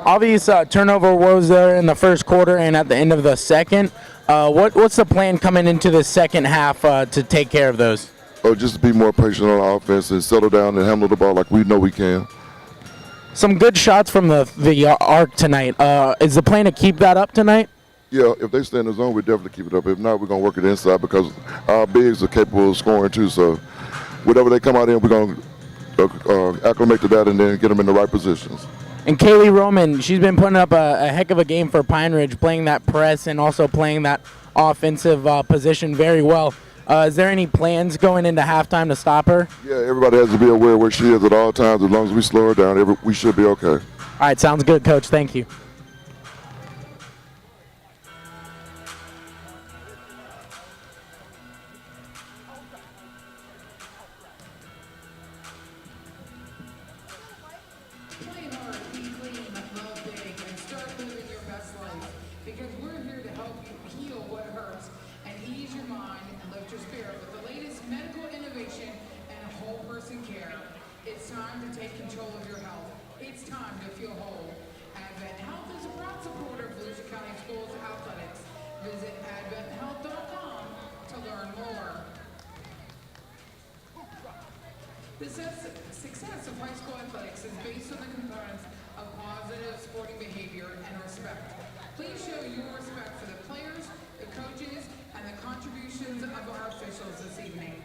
all these turnover woes there in the first quarter and at the end of the second. What's the plan coming into the second half to take care of those? Oh, just to be more patient on offense and settle down and handle the ball like we know we can. Some good shots from the arc tonight. Is the plan to keep that up tonight? Yeah, if they stay in the zone, we definitely keep it up. If not, we're going to work it inside because our bigs are capable of scoring too. So whatever they come out in, we're going to acclimate to that and then get them in the right positions. And Kaylee Roman, she's been putting up a heck of a game for Pine Ridge, playing that press and also playing that offensive position very well. Is there any plans going into halftime to stop her? Yeah, everybody has to be aware where she is at all times. As long as we slow her down, we should be okay. All right, sounds good, Coach. Thank you. Play hard, be clean, love big, and start living your best life. Because we're here to help you heal what hurts and ease your mind and lift your spirit with the latest medical innovation and whole person care. It's time to take control of your health. It's time to feel whole. Advent Health is a proud supporter of Volusia County Schools athletics. Visit adventhealth.com to learn more. The success of high school athletics is based on the components of positive sporting behavior and respect. Please show your respect for the players, the coaches, and the contributions of our officials this evening.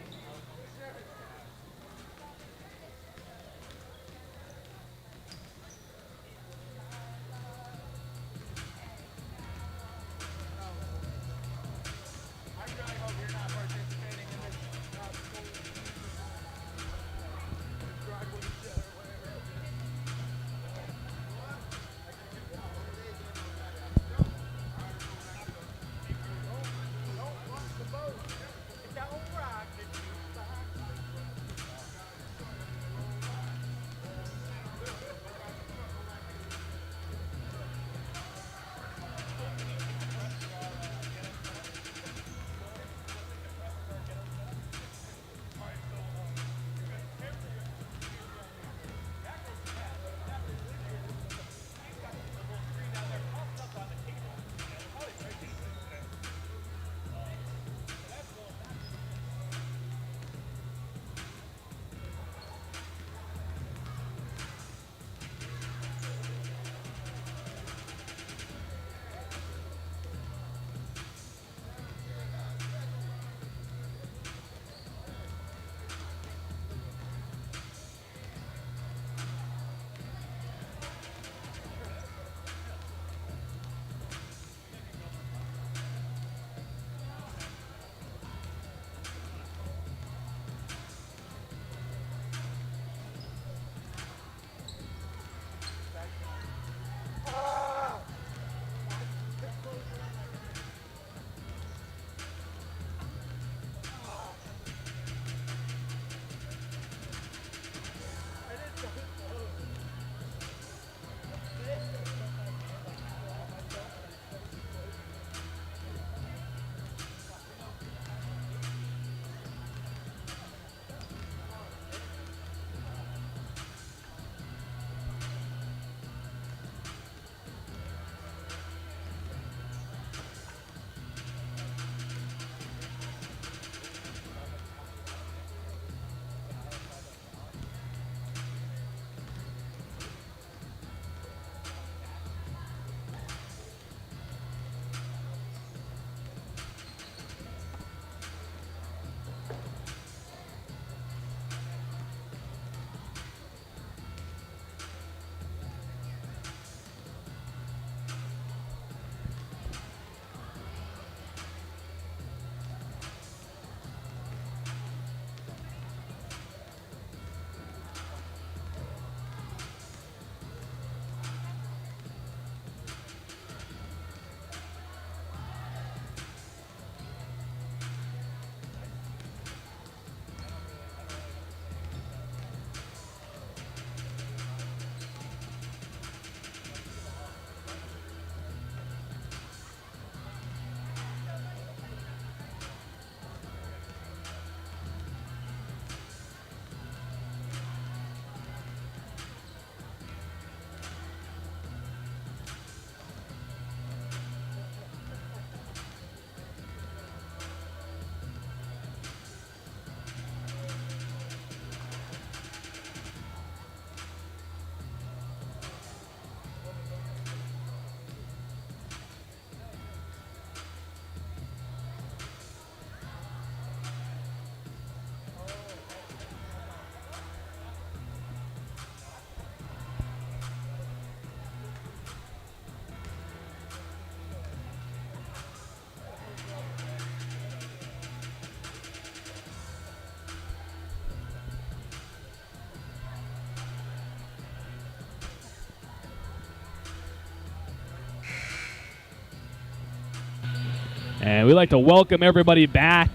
And we'd like to welcome everybody back.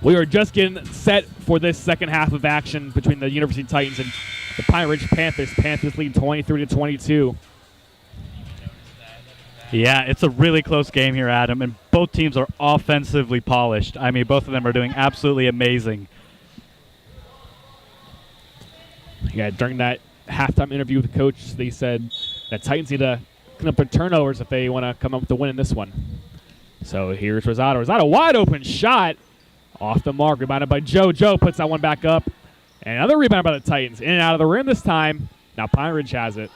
We are just getting set for this second half of action between the University Titans and the Pine Ridge Panthers. Panthers lead 23-22. Yeah, it's a really close game here, Adam, and both teams are offensively polished. I mean, both of them are doing absolutely amazing. Yeah, during that halftime interview with the coach, they said that Titans need to clean up their turnovers if they want to come up with a win in this one. So here's Rosado. Rosado, wide open shot. Off the mark, rebounded by Joe. Joe puts that one back up. And another rebound by the Titans. In and out of the rim this time. Now Pine Ridge has it.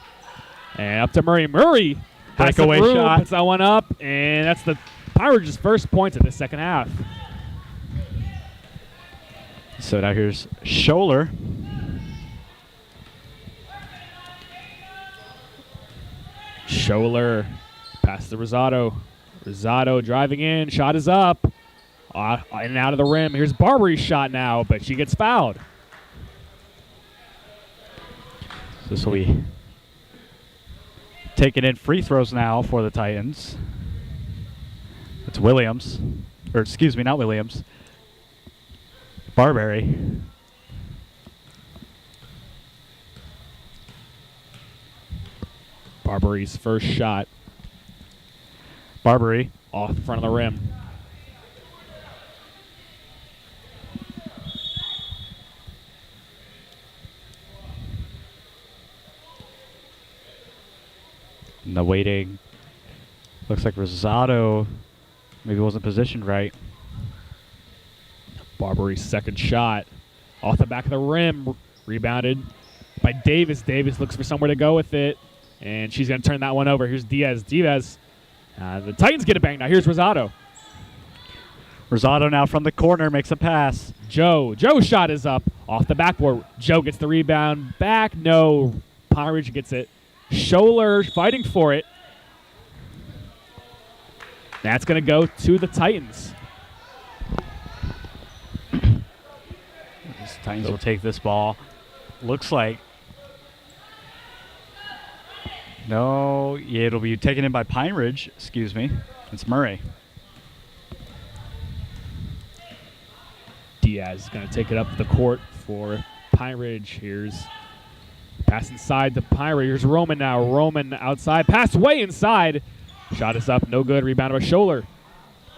And up to Murray. Murray has some Breakaway room, shot. puts that one up. And that's the Pine Ridge's first points of the second half. So now here's Scholler. Scholler pass to Rosado. Rosado driving in. Shot is up. In and out of the rim. Here's Barbari's shot now, but she gets fouled. This will be taking in free throws now for the Titans. It's Williams. Or excuse me, not Williams. Barbary. Barbari's first shot Barbary. off the front of the rim. No waiting. Looks like Rosado maybe wasn't positioned right. Barbari's second shot off the back of the rim. Rebounded by Davis. Davis looks for somewhere to go with it. And she's going to turn that one over. Here's Diaz. Diaz. The Titans get it back now. Here's Rosado. Rosado now from the corner makes a pass. Joe. Joe's shot is up off the backboard. Joe gets the rebound back. No. Pine Ridge gets it. Scholler fighting for it. That's going to go to the Titans. These Titans will take this ball. Looks like. No, yeah, it'll be taken in by Pine Ridge. Excuse me. It's Murray. Diaz is going to take it up the court for Pine Ridge. Here's pass inside to Pine Ridge. Here's Roman now. Roman outside. Pass way inside. Shot is up. No good. Rebounded by Scholler.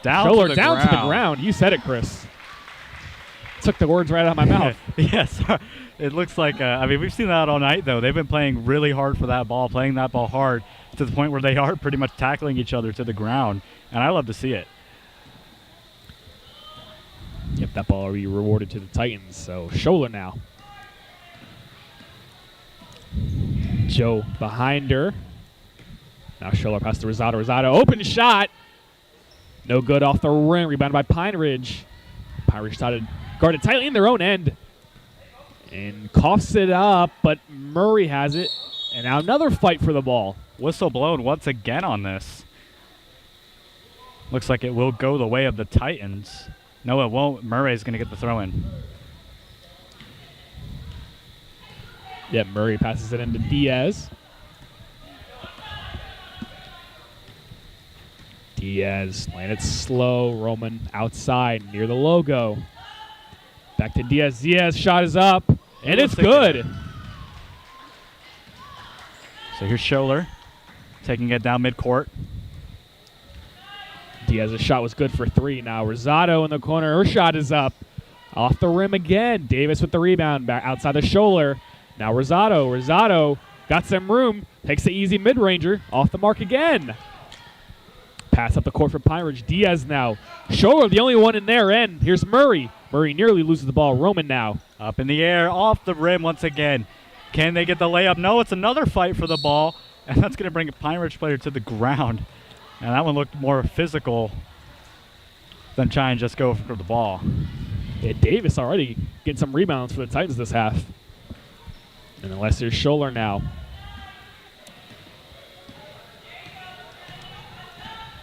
Scholler down to the ground. You said it, Chris. Took the words right out of my mouth. Yes. It looks like, I mean, we've seen that all night, though. They've been playing really hard for that ball, playing that ball hard to the point where they are pretty much tackling each other to the ground. And I love to see it. Yep, that ball will be rewarded to the Titans. So Scholler now. Joe behind her. Now Scholler pass to Rosado. Rosado open shot. No good off the rim. Rebounded by Pine Ridge. Pine Ridge started guarded tightly in their own end. And coughs it up, but Murray has it. And now another fight for the ball. Whistle blown once again on this. Looks like it will go the way of the Titans. No, it won't. Murray's going to get the throw in. Yeah, Murray passes it into Diaz. Diaz playing it slow. Roman outside near the logo. Back to Diaz. Diaz shot is up, and it's good. So here's Scholler taking it down midcourt. Diaz's shot was good for three. Now Rosado in the corner. Her shot is up. Off the rim again. Davis with the rebound back outside the Scholler. Now Rosado. Rosado got some room. Takes the easy mid-ranger. Off the mark again. Pass up the court for Pine Ridge. Diaz now. Scholler, the only one in their end. Here's Murray. Murray nearly loses the ball. Roman now. Up in the air, off the rim once again. Can they get the layup? No, it's another fight for the ball. And that's going to bring a Pine Ridge player to the ground. And that one looked more physical than try and just go for the ball. Yeah, Davis already getting some rebounds for the Titans this half. And unless there's Scholler now.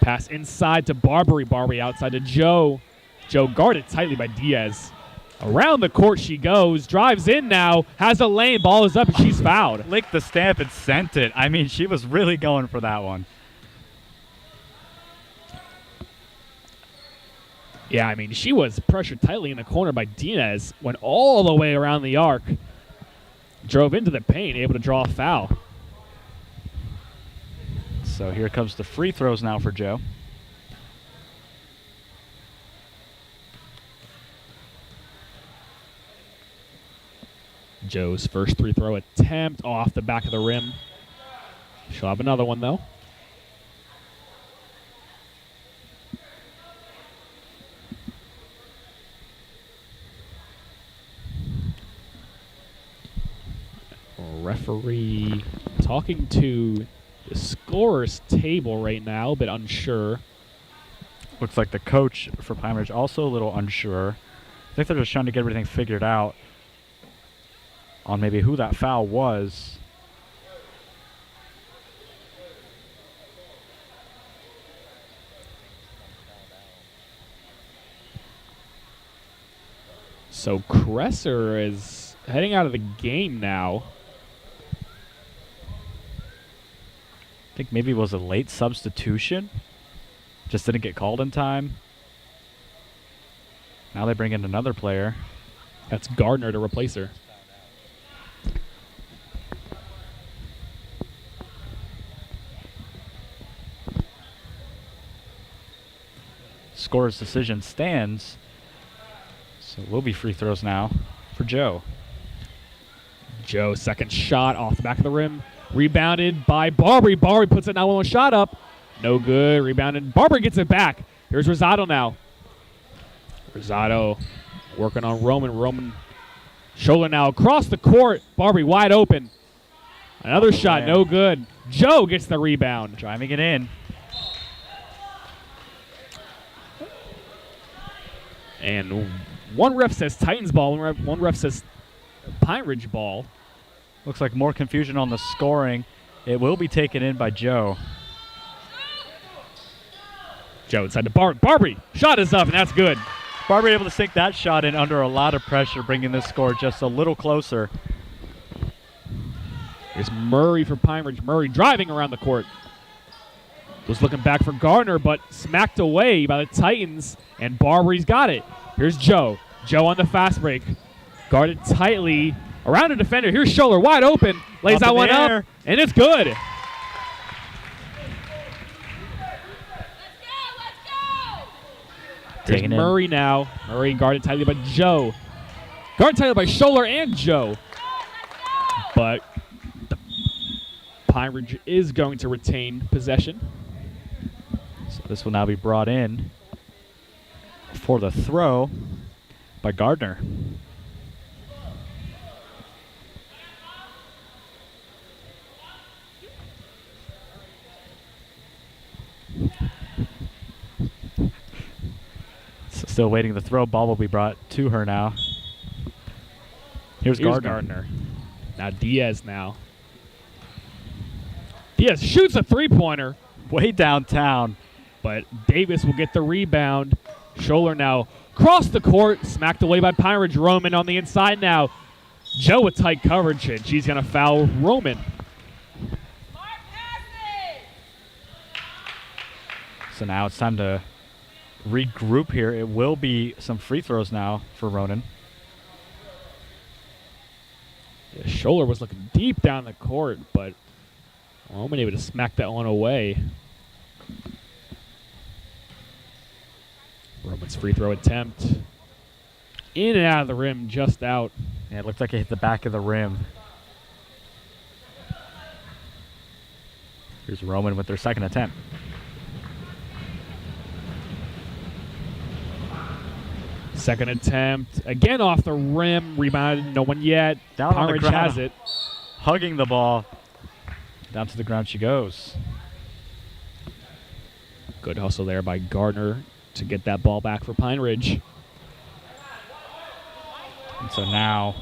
Pass inside to Barbary. Barbary outside to Joe. Joe guarded tightly by Diaz. Around the court she goes. Drives in now. Has a lane. Ball is up and she's fouled. Licked the stamp and sent it. I mean, she was really going for that one. Yeah, I mean, she was pressured tightly in the corner by Diaz, went all the way around the arc, drove into the paint, able to draw a foul. So here comes the free throws now for Joe. Joe's first free throw attempt off the back of the rim. She'll have another one, though. Referee talking to the scorer's table right now, but unsure. Looks like the coach for Pine Ridge also a little unsure. I think they're just trying to get everything figured out on maybe who that foul was. So Cresser is heading out of the game now. I think maybe it was a late substitution. Just didn't get called in time. Now they bring in another player. That's Gardner to replace her. Scorer's decision stands. So it will be free throws now for Joe. Joe, second shot off the back of the rim. Rebounded by Barbary. Barbary puts a 9-1 shot up. No good. Rebounded. Barbary gets it back. Here's Rosado now. Rosado working on Roman. Roman shoulder now across the court. Barbary wide open. Another shot. man. No good. Joe gets the rebound. Driving it in. And one ref says Titans ball. One ref says Pine Ridge ball. Looks like more confusion on the scoring. It will be taken in by Joe. Joe inside to Barbary. Shot is up, and that's good. Barbary able to sink that shot in under a lot of pressure, bringing this score just a little closer. Here's Murray for Pine Ridge. Murray driving around the court. Was looking back for Gardner, but smacked away by the Titans, and Barbary's got it. Here's Joe. Joe on the fast break. Guarded tightly around a defender. Here's Scholler wide open. Lays Up that in the one up, air. and it's good. Here's Taken in. Murray now. Murray guarded tightly by Joe. Guarded tightly by Scholler and Joe. But the Pine Ridge is going to retain possession. So this will now be brought in for the throw by Gardner. So still waiting the throw. Ball will be brought to her now. Here's Gardner. Now Diaz now. Diaz shoots a three-pointer, Way downtown. but Davis will get the rebound. Scholler now across the court, smacked away by Pine Ridge. Roman on the inside now. Joe with tight coverage, and she's going to foul Roman. So now it's time to regroup here. It will be some free throws now for Ronan. Yeah, Scholler was looking deep down the court, but Roman able to smack that one away. Roman's free throw attempt. In and out of the rim, just out. Yeah, it looked like it hit the back of the rim. Here's Roman with their second attempt. Second attempt, again off the rim, rebounded, no one yet. Down on Pine the Ridge ground. has it. Hugging the ball. Down to the ground she goes. Good hustle there by Gardner to get that ball back for Pine Ridge. And so now,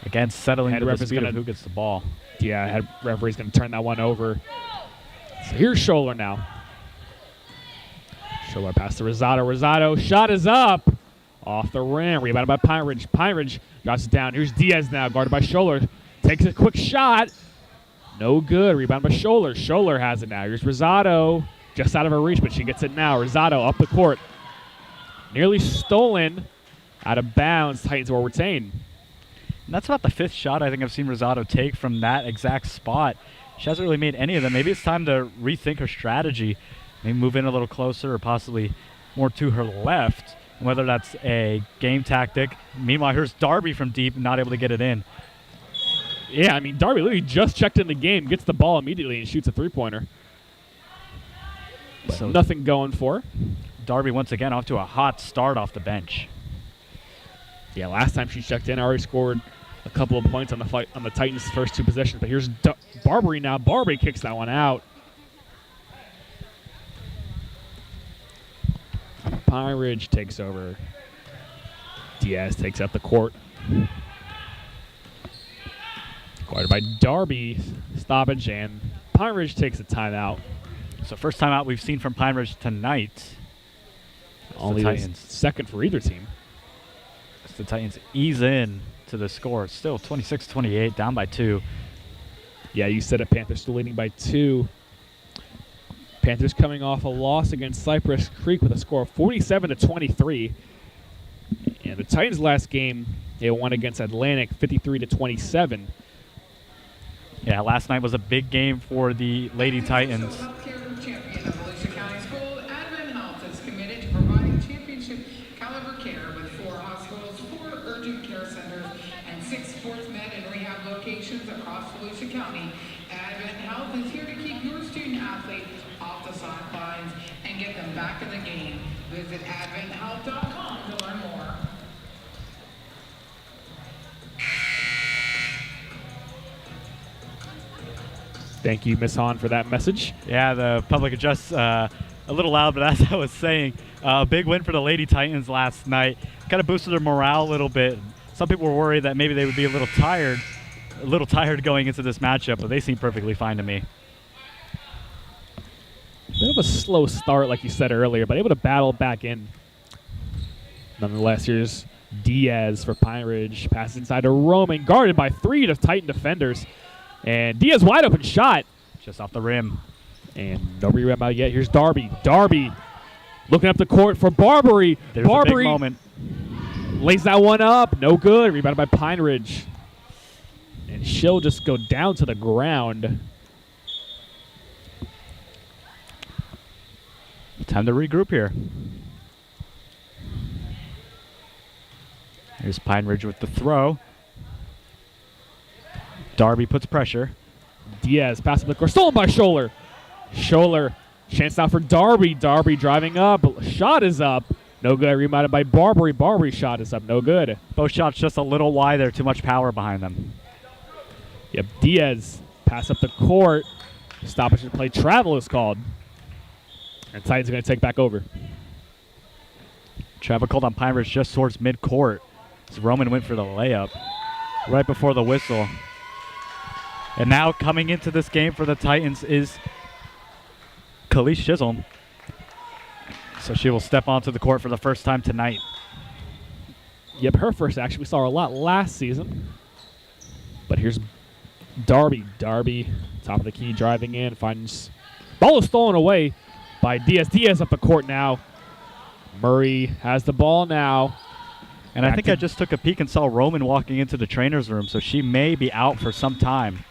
again, settling Head to ref the is speed of gonna- who gets the ball. Yeah, head referee's going to turn that one over. So here's Scholler now. Scholler pass to Rosado. Rosado, shot is up. Off the rim, rebounded by Pine Ridge. Pine Ridge drops it down. Here's Diaz now, guarded by Scholler. Takes a quick shot. No good. Rebound by Scholler. Scholler has it now. Here's Rosado. just out of her reach, but she gets it now. Rosado up the court. Nearly stolen, out of bounds. Titans will retain. And that's about the 5th shot I think I've seen Rosado take from that exact spot. She hasn't really made any of them. Maybe it's time to rethink her strategy. Maybe move in a little closer or possibly more to her left, whether that's a game tactic. Meanwhile, here's Darby from deep, not able to get it in. Yeah, I mean, Darby literally just checked in the game, gets the ball immediately, and shoots a three-pointer. So Nothing going for her. Darby once again off to a hot start off the bench. Yeah, last time she checked in, already scored a couple of points on the Titans' first 2 possessions. But here's Barbary now. Barbary kicks that one out. Pine Ridge takes over. Diaz takes up the court. Guarded by Darby. Stoppage, and Pine Ridge takes a timeout. So first timeout we've seen from Pine Ridge tonight. Only the the Titans. second for either team. As the Titans ease in to the score. It's still 26-28, down by 2. Yeah, you said it. Panthers still leading by 2. Panthers coming off a loss against Cypress Creek with a score of 47-23. And the Titans' last game, they won against Atlantic 53-27. Yeah, last night was a big game for the Lady Titans. Healthcare champion of Volusia County School, Advent Health is committed to providing championship caliber care with 4 hospitals, 4 urgent care centers, and 6 sports med and rehab locations across Volusia County. Advent Health is here to keep your student athlete off the sidelines and get them back in the game. Visit adventhealth.com to learn more. Thank you, Ms. Hahn, for that message. Yeah, the public address a little loud, but as I was saying, a big win for the Lady Titans last night. Kind of boosted their morale a little bit. Some people were worried that maybe they would be a little tired going into this matchup, but they seem perfectly fine to me. Bit of a slow start, like you said earlier, but able to battle back in. Nonetheless, here's Diaz for Pine Ridge. Passes inside to Roman, guarded by 3 Titan defenders. And Diaz wide open shot. Just off the rim. And no rebound out yet. Here's Darby. Darby looking up the court for Barbary. There's Barbary a big moment. lays that one up. No good. Rebounded by Pine Ridge. And she'll just go down to the ground. Time to regroup here. Here's Pine Ridge with the throw. Darby puts pressure. Diaz passes up the court. Stolen by Scholler. Scholler. Chance now for Darby. Darby driving up. Shot is up. No good. Rebounded by Barbary. Barbary shot is up. No good. Both shots just a little wide there. Too much power behind them. Yep. Diaz pass up the court. Stoppage and play travel is called. And Titans are going to take back over. Travel called on Pine Ridge just towards midcourt. As Roman went for the layup right before the whistle. And now coming into this game for the Titans is Khalees Chisholm. So she will step onto the court for the first time tonight. Yep, her first action. We saw her a lot last season. But here's Darby. Darby, top of the key, driving in, finds ball is stolen away by Diaz. Diaz up the court now. Murray has the ball now. And I think I just took a peek and saw Roman walking into the trainer's room, so she may be out for some time.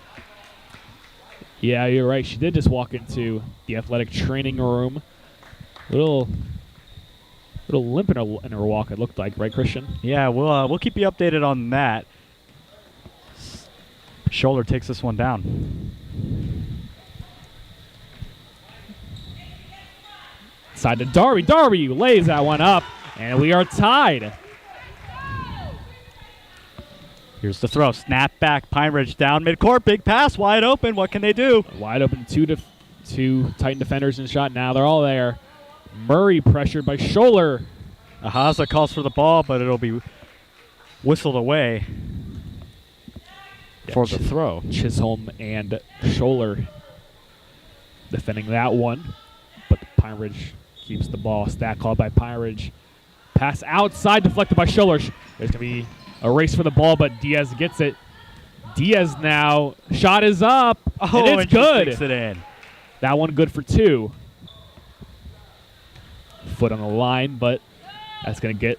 Yeah, you're right. She did just walk into the athletic training room. Little limp in her walk, it looked like, right, Christian? Yeah, we'll keep you updated on that. Scholler takes this one down. Side to Darby. Darby lays that one up, and we are tied. Here's the throw. Snap back. Pine Ridge down midcourt. Big pass. Wide open. What can they do? Wide open. Two Titan defenders in the shot. Now they're all there. Murray pressured by Scholler. Ahaza calls for the ball, but it'll be whistled away for the throw. Chisholm and Scholler defending that one. But Pine Ridge keeps the ball. Stat called by Pine Ridge. Pass outside, deflected by Scholler. There's going to be a race for the ball, but Diaz gets it. Diaz now. Shot is up. Oh, and it's good. She takes it in. That one good for 2. foot on the line, but that's going to get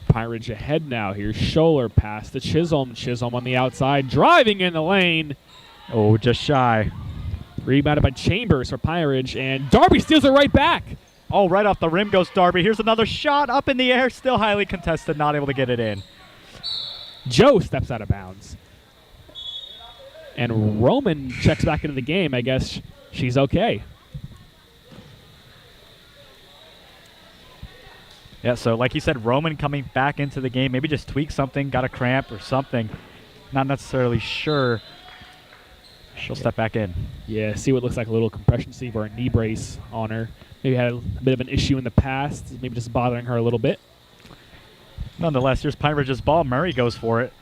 Pine Ridge ahead now. Here's Scholler pass to Chisholm. Chisholm on the outside, driving in the lane. Oh, just shy. Rebounded by Chambers for Pine Ridge, and Darby steals it right back. Oh, right off the rim goes Darby. Here's another shot up in the air, still highly contested, not able to get it in. Joe steps out of bounds. And Roman checks back into the game. I guess she's okay. Yeah, so like you said, Roman coming back into the game, maybe just tweaked something, got a cramp or something. Not necessarily sure. She'll step back in. Yeah, see what looks like a little compression sleeve or a knee brace on her. Maybe had a bit of an issue in the past, maybe just bothering her a little bit. Nonetheless, here's Pine Ridge's ball. Murray goes for it.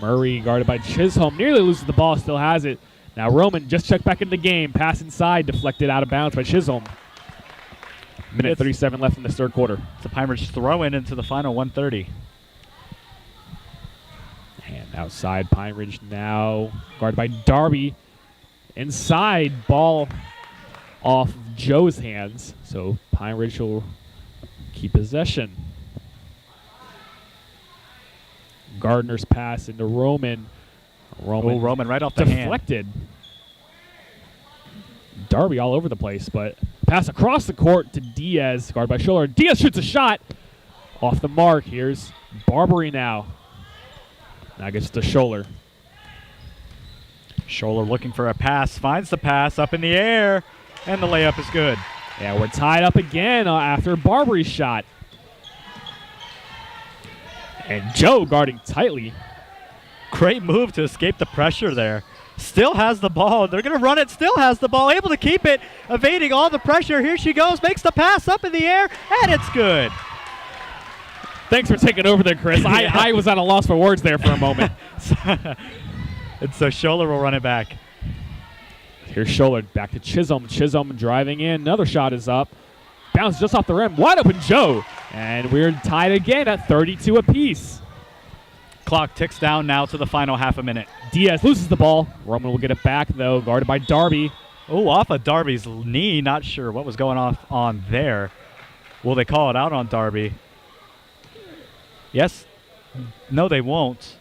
Murray guarded by Chisholm, nearly loses the ball, still has it. Now Roman just checked back into the game, pass inside, deflected out of bounds by Chisholm. Minute 37 left in this third quarter. It's a Pine Ridge throw-in into the final 1:30. And outside, Pine Ridge now guarded by Darby. Inside, ball off of Joe's hands. So Pine Ridge will keep possession. Gardner's pass into Roman. Roman right off the hand. Deflected. Darby all over the place, but pass across the court to Diaz, guarded by Scholler. Diaz shoots a shot off the mark. Here's Barbary now. Now gets to Scholler. Scholler looking for a pass, finds the pass up in the air, and the layup is good. Yeah, we're tied up again after Barbary's shot. And Joe guarding tightly. Great move to escape the pressure there. Still has the ball. They're going to run it. Still has the ball. Able to keep it. Evading all the pressure. Here she goes. Makes the pass up in the air. And it's good. Thanks for taking over there, Chris. Yeah. I was at a loss for words there for a moment. And so Scholler will run it back. Here's Scholler back to Chisholm. Chisholm driving in. Another shot is up. Bounce just off the rim. Wide open Joe. And we're tied again at 32 apiece. Clock ticks down now to the final half a minute. Diaz loses the ball. Roman will get it back, though, guarded by Darby. Oh, off of Darby's knee. Not sure what was going on there. Will they call it out on Darby? Yes. No, they won't.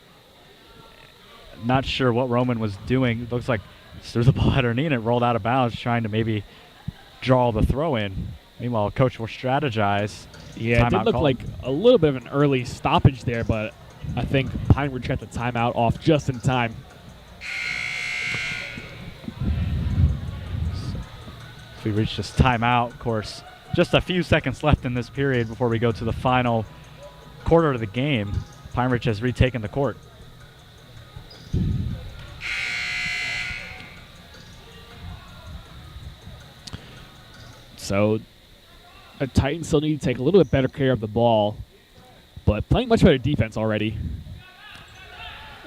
Not sure what Roman was doing. Looks like threw the ball at her knee and it rolled out of bounds, trying to maybe draw the throw in. Meanwhile, coach will strategize. Yeah, it did look call. like a little bit of an early stoppage there, but I think Pine Ridge got the timeout off just in time. So we reach this timeout, of course. Just a few seconds left in this period before we go to the final quarter of the game. Pine Ridge has retaken the court. So the Titans still need to take a little bit better care of the ball, but playing much better defense already.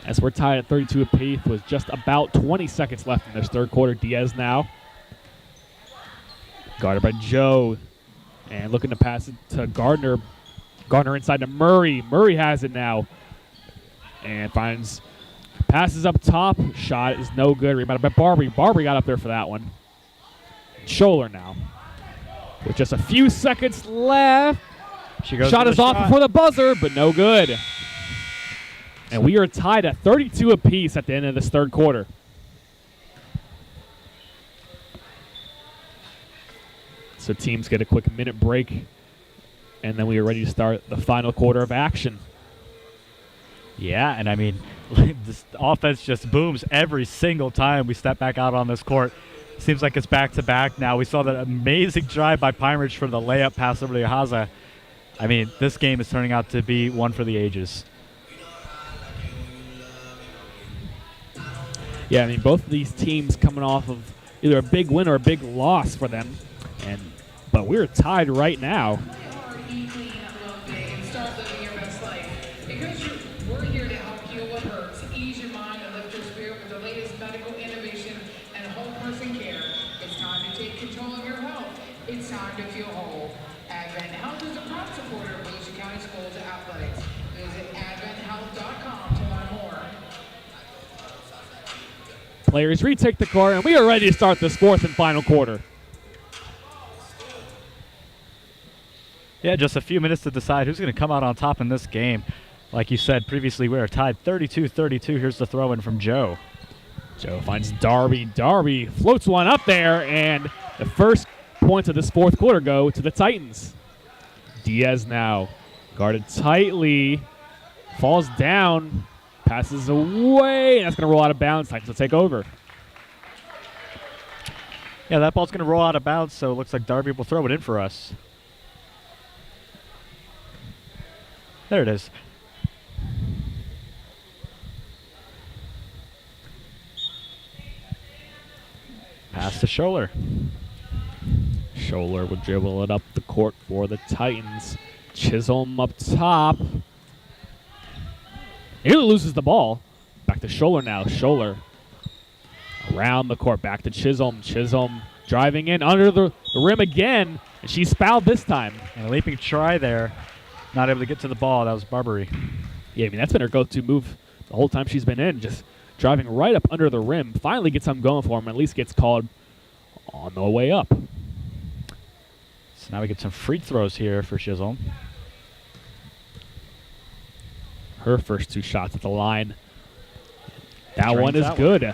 As we're tied at 32 apiece with just about 20 seconds left in this third quarter. Diaz now guarded by Joe and looking to pass it to Gardner. Gardner inside to Murray. Murray has it now and passes up top. Shot is no good. Rebounded by Barbary. Barbary got up there for that one. Scholler now with just a few seconds left. She goes Shot for is the off shot. before the buzzer, but no good. And we are tied at 32 apiece at the end of this third quarter. So teams get a quick minute break, and then we are ready to start the final quarter of action. Yeah, and I mean, this offense just booms every single time we step back out on this court. Seems like it's back-to-back now. We saw that amazing drive by Pine Ridge for the layup pass over to Yahaza. I mean, this game is turning out to be one for the ages. Yeah, I mean, both of these teams coming off of either a big win or a big loss for them. But we're tied right now. Eat clean, love big, and start living your best life. Because we're here to help heal what hurts, ease your mind, and lift your spirit with the latest medical innovation and whole person care. It's time to take control of your health. It's time to feel whole. Advent Health is a proud supporter of Volusia County Schools Athletics. Visit adventhealth.com to learn more. Players retake the court, and we are ready to start this fourth and final quarter. Yeah, just a few minutes to decide who's going to come out on top in this game. Like you said previously, we are tied 32-32. Here's the throw in from Joe. Joe finds Darby. Darby floats one up there, and the first points of this fourth quarter go to the Titans. Diaz now guarded tightly, falls down, passes away, and that's going to roll out of bounds. Titans will take over. Yeah, that ball's going to roll out of bounds, so it looks like Darby will throw it in for us. There it is. Pass to Scholler. Scholler will dribble it up the court for the Titans. Chisholm up top. He loses the ball. Back to Scholler now. Scholler around the court. Back to Chisholm. Chisholm driving in under the rim again. And she's fouled this time. And a leaping try there. Not able to get to the ball. That was Barbary. Yeah, I mean, that's been her go-to move the whole time she's been in. Just driving right up under the rim. Finally gets something going for him. At least gets called on the way up. So now we get some free throws here for Chisholm. Her first two shots at the line. That Drains one is that good.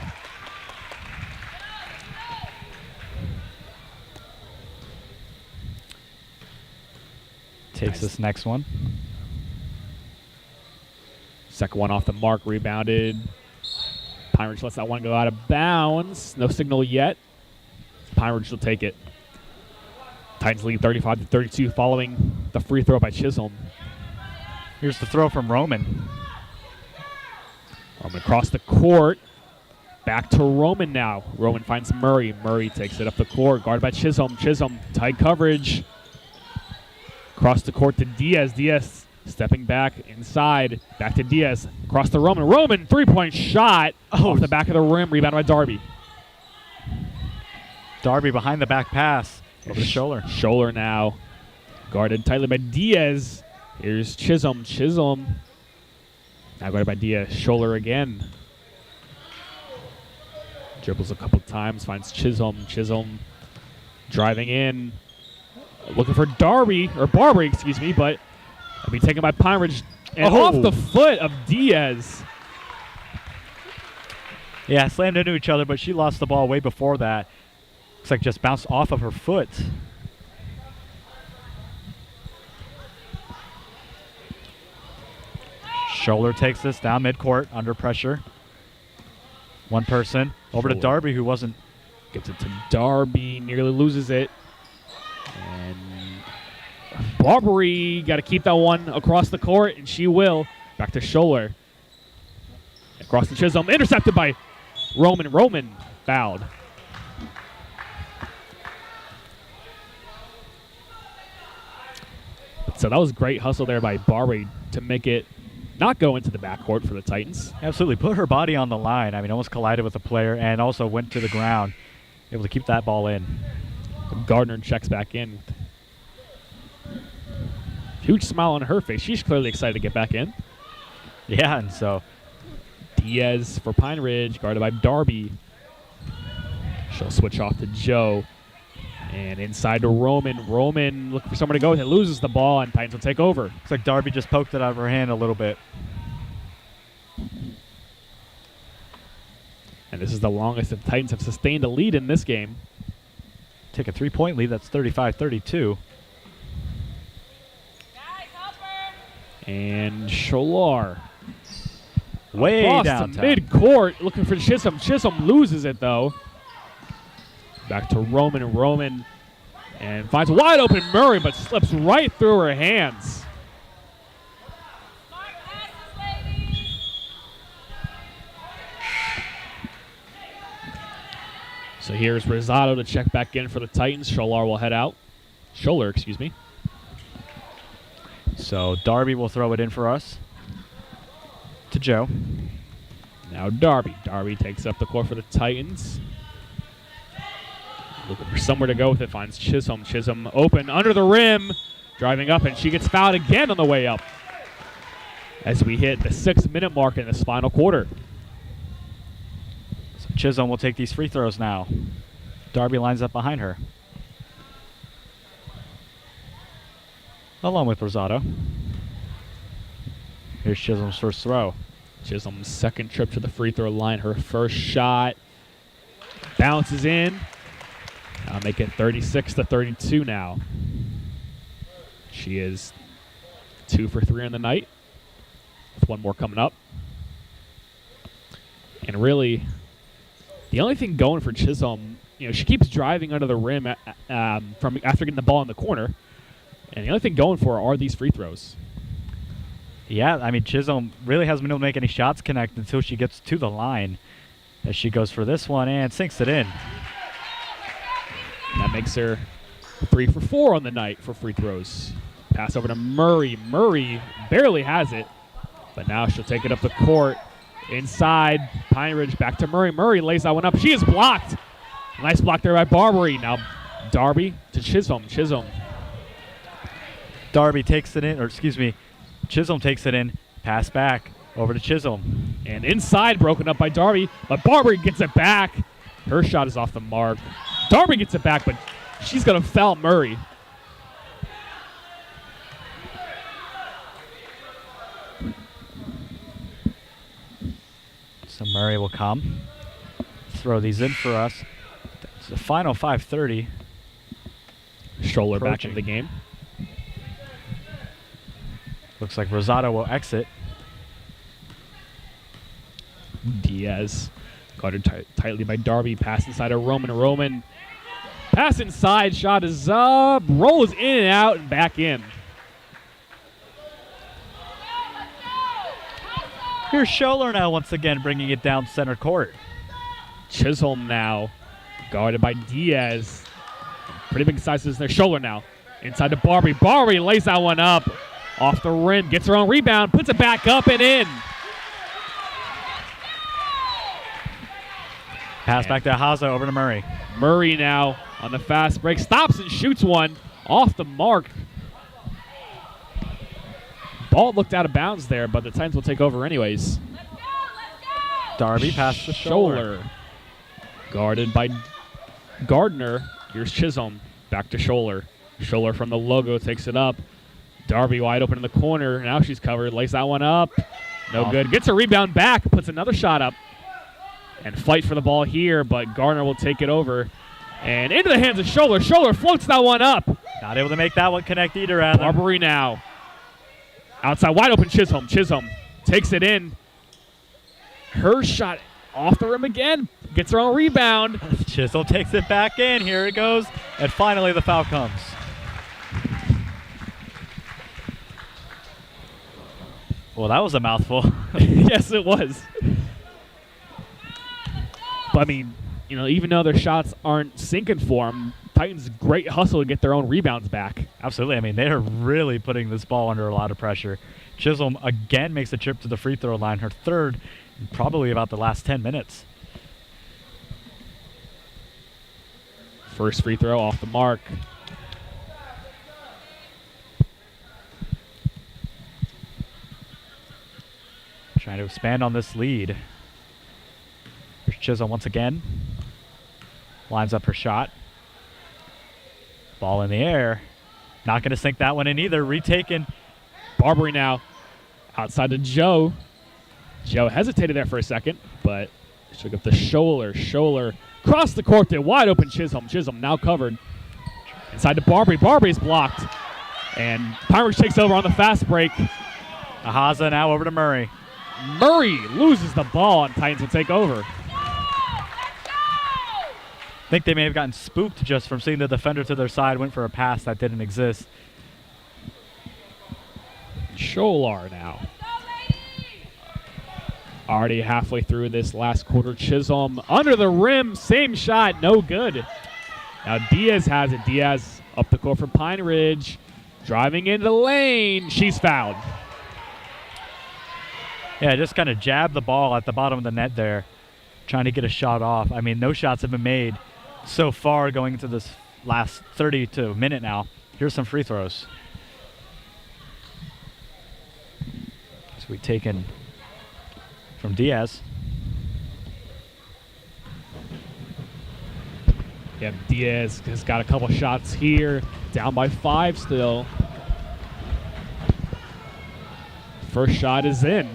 Takes this next one. Second one off the mark, rebounded. Pine Ridge lets that one go out of bounds. No signal yet. Pine Ridge will take it. Titans lead 35-32 following the free throw by Chisholm. Here's the throw from Roman. Roman across the court. Back to Roman now. Roman finds Murray. Murray takes it up the court. Guarded by Chisholm. Chisholm, tight coverage. Across the court to Diaz. Diaz stepping back inside. Back to Diaz. Across to Roman. Roman, three-point shot. Off the back of the rim. Rebounded by Darby. Darby behind the back pass. Over to Scholler. Scholler now. Guarded tightly by Diaz. Here's Chisholm. Chisholm. Now guarded by Diaz. Scholler again. Dribbles a couple times. Finds Chisholm. Chisholm driving in. Looking for Darby, or Barbary, excuse me, but it'll be taken by Pine Ridge. And off the foot of Diaz. Yeah, slammed into each other, but she lost the ball way before that. Looks like just bounced off of her foot. Scholler takes this down midcourt under pressure. One person over to Scholler. Darby, who wasn't. Gets it to Darby, nearly loses it. And Barbary got to keep that one across the court, and she will. Back to Scholler. Across the Chisholm, intercepted by Roman. Roman fouled. So that was great hustle there by Barbary to make it not go into the backcourt for the Titans. Absolutely put her body on the line. I mean, almost collided with the player and also went to the ground. Able to keep that ball in. Gardner checks back in. Huge smile on her face. She's clearly excited to get back in. Yeah, and so Diaz for Pine Ridge, guarded by Darby. She'll switch off to Joe. And inside to Roman. Roman looking for someone to go with it. Loses the ball, and Titans will take over. looks like Darby just poked it out of her hand a little bit. And this is the longest the Titans have sustained a lead in this game. Take a 3-point lead. That's 35-32. And Scholar Way across downtown. to mid-court, looking for Chisholm. Chisholm loses it, though. Back to Roman, and Roman and finds a wide open Murray, but slips right through her hands. So here's Rosado to check back in for the Titans. Scholar will head out. Scholler, excuse me. So Darby will throw it in for us to Joe. Now Darby. Darby takes up the court for the Titans. Looking for somewhere to go with it. Finds Chisholm. Chisholm open under the rim. Driving up, and she gets fouled again on the way up. As we hit the 6-minute mark in this final quarter. So Chisholm will take these free throws now. Darby lines up behind her. along with Rosado. Here's Chisholm's first throw. Chisholm's second trip to the free throw line. Her first shot bounces in. I'll make it 36-32 now. She is 2 for 3 on the night, with one more coming up. And really, the only thing going for Chisholm, she keeps driving under the rim from after getting the ball in the corner, and the only thing going for her are these free throws. Yeah, I mean, Chisholm really hasn't been able to make any shots connect until she gets to the line, as she goes for this one and sinks it in. And that makes her 3 for 4 on the night for free throws. Pass over to Murray. Murray barely has it, but now she'll take it up the court. Inside, Pine Ridge back to Murray. Murray lays that one up. She is blocked. Nice block there by Barbary. Now Darby to Chisholm. Chisholm. Darby takes it in, or excuse me, Chisholm takes it in. Pass back over to Chisholm. And inside, broken up by Darby, but Barbary gets it back. Her shot is off the mark. Darby gets it back, but she's going to foul Murray. So Murray will come, throw these in for us. It's the final 5:30. Scholler back Approaching. in the game. Looks like Rosado will exit. Diaz guarded tightly by Darby. Pass inside of Roman. Roman. Pass inside. Shot is up. Rolls in and out and back in. Here's Scholler now once again bringing it down center court. Chisholm now guarded by Diaz. Pretty big sizes there. Scholler now inside to Barbary. Barbary lays that one up off the rim. Gets her own rebound. Puts it back up and in. Pass back to Haza over to Murray. Murray now on the fast break. Stops and shoots one off the mark. Ball looked out of bounds there, but the Titans will take over anyways. Darby pass to Scholler. Scholler. Guarded by Gardner. Here's Chisholm. Back to Scholler. Scholler from the logo takes it up. Darby wide open in the corner. Now she's covered. Lays that one up. No good. Gets a rebound back. Puts another shot up. And fight for the ball here, but Gardner will take it over. And into the hands of Scholler. Scholler floats that one up. Not able to make that one connect either, rather. Barbary now. Outside, wide open Chisholm. Chisholm takes it in. Her shot off the rim again. Gets her own rebound. Chisholm takes it back in. Here it goes. And finally the foul comes. Well, that was a mouthful. Yes, it was. But, I mean, even though their shots aren't sinking for them, Titans great hustle to get their own rebounds back. Absolutely. I mean, they are really putting this ball under a lot of pressure. Chisholm again makes a trip to the free throw line, her third in probably about the last 10 minutes. First free throw off the mark. Trying to expand on this lead. Here's Chisholm once again. Lines up her shot. Ball in the air. Not going to sink that one in either. Retaken. Barbary now outside to Joe. Joe hesitated there for a second, but took up the Scholler. Scholler crossed the court to wide open Chisholm. Chisholm now covered. Inside to Barbary. Barbary's blocked. And Pine Ridge takes over on the fast break. Ahaza now over to Murray. Murray loses the ball and Titans will take over. I think they may have gotten spooked just from seeing the defender to their side, went for a pass that didn't exist. Scholar now. Already halfway through this last quarter. Chisholm under the rim. Same shot. No good. Now Diaz has it. Diaz up the court for Pine Ridge. Driving into the lane. She's fouled. Yeah, just kind of jabbed the ball at the bottom of the net there, trying to get a shot off. I mean, no shots have been made so far going into this last 30 to a minute now. Here's some free throws. So we've taken from Diaz. Yeah, Diaz has got a couple shots here. Down by 5 still. first shot is in.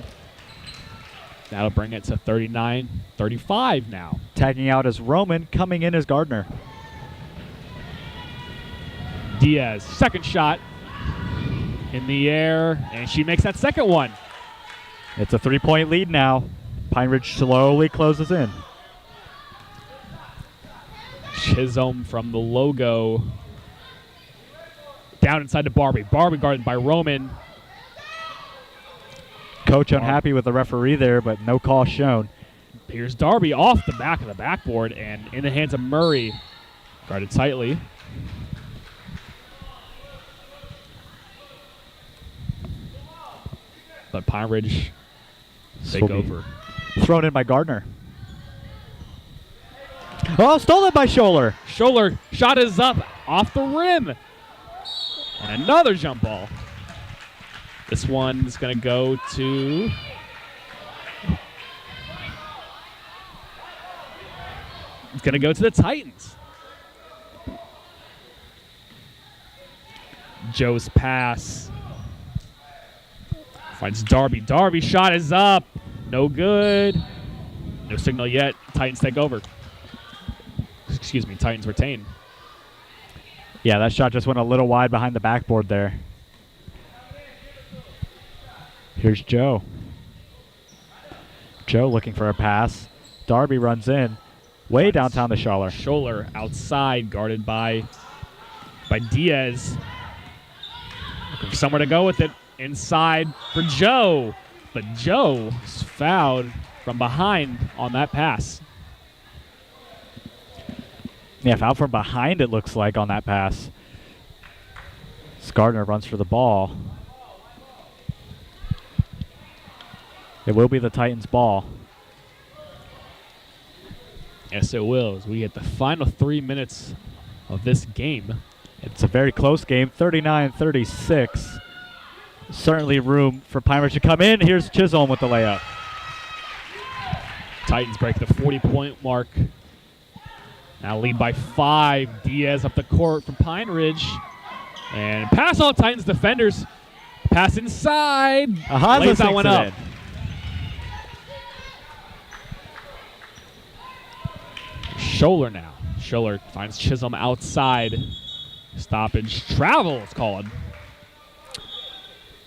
That'll bring it to 39-35 now. Tagging out as Roman, coming in as Gardner. Diaz, second shot in the air, and she makes that second one. It's a 3-point lead now. Pine Ridge slowly closes in. Chisholm from the logo. Down inside to Barbie. Barbie guarded by Roman. Coach unhappy with the referee there, but no call shown. Here's Darby off the back of the backboard and in the hands of Murray. Guarded tightly. But Pine Ridge take Will be over. Thrown in by Gardner. Oh, stolen by Scholler. Scholler shot is up off the rim. And another jump ball. This one's going to go to the Titans. Joe's pass finds Darby. Darby shot is up. No good. No signal yet. Titans take over. Excuse me, Titans retain. Yeah, that shot just went a little wide behind the backboard there. Here's Joe. Joe looking for a pass. Darby runs in. Way downtown to Scholler. Scholler outside, guarded by Diaz. Looking for somewhere to go with it. Inside for Joe. But Joe is fouled from behind on that pass. Yeah, foul from behind it looks like on that pass. Gardner runs for the ball. It will be the Titans' ball. Yes, it will. As we get the final 3 minutes of this game. It's a very close game, 39-36. Certainly room for Pine Ridge to come in. Here's Chisholm with the layup. Titans break the 40-point mark. Now lead by 5. Diaz up the court from Pine Ridge. And pass all Titans defenders. Pass inside. Lays that one up. Scholler now. Scholler finds Chisholm outside. Stoppage. Travel is called.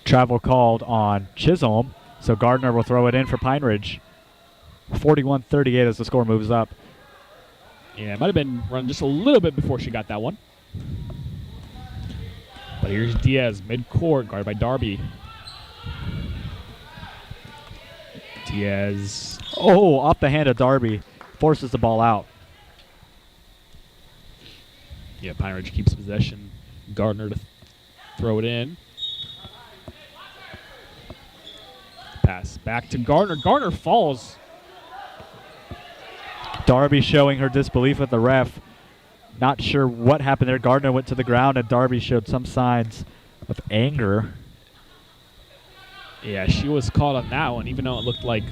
Travel called on Chisholm. So Gardner will throw it in for Pine Ridge. 41-38 as the score moves up. Yeah, it might have been run just a little bit before she got that one. But here's Diaz, mid-court, guarded by Darby. Diaz. Oh, off the hand of Darby. Forces the ball out. Yeah, Pine Ridge keeps possession. Gardner to throw it in. Pass back to Gardner. Gardner falls. Darby showing her disbelief at the ref. Not sure what happened there. Gardner went to the ground and Darby showed some signs of anger. Yeah, she was caught on that one, even though it looked like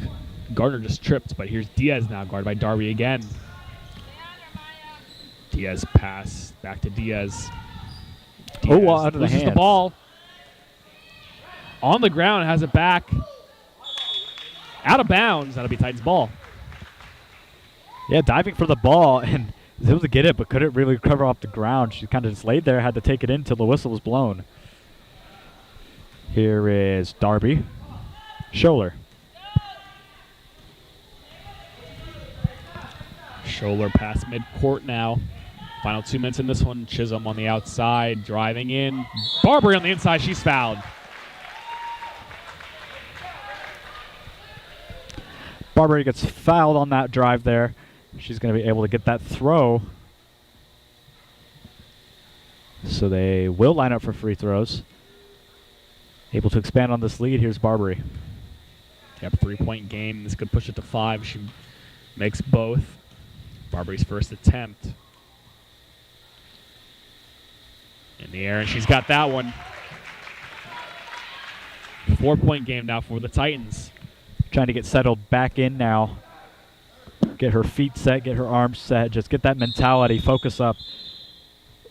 Gardner just tripped. But here's Diaz now, guarded by Darby again. Diaz pass back to Diaz. Oh, under the loses hands. the ball. On the ground, has it back. Out of bounds. That'll be Titans ball. Yeah, diving for the ball and was able to get it, but couldn't really recover off the ground. She kind of just laid there, had to take it in until the whistle was blown. Here is Darby. Scholler. Scholler past midcourt now. Final 2 minutes in this one. Chisholm on the outside, driving in. Barbary on the inside. She's fouled. Barbary gets fouled on that drive there. She's going to be able to get that throw. So they will line up for free throws. Able to expand on this lead. Here's Barbary. Yep, 3-point game. This could push it to 5. She makes both. Barbary's first attempt. In the air, and she's got that one. 4-point game now for the Titans. Trying to get settled back in now. Get her feet set, get her arms set. Just get that mentality, focus up.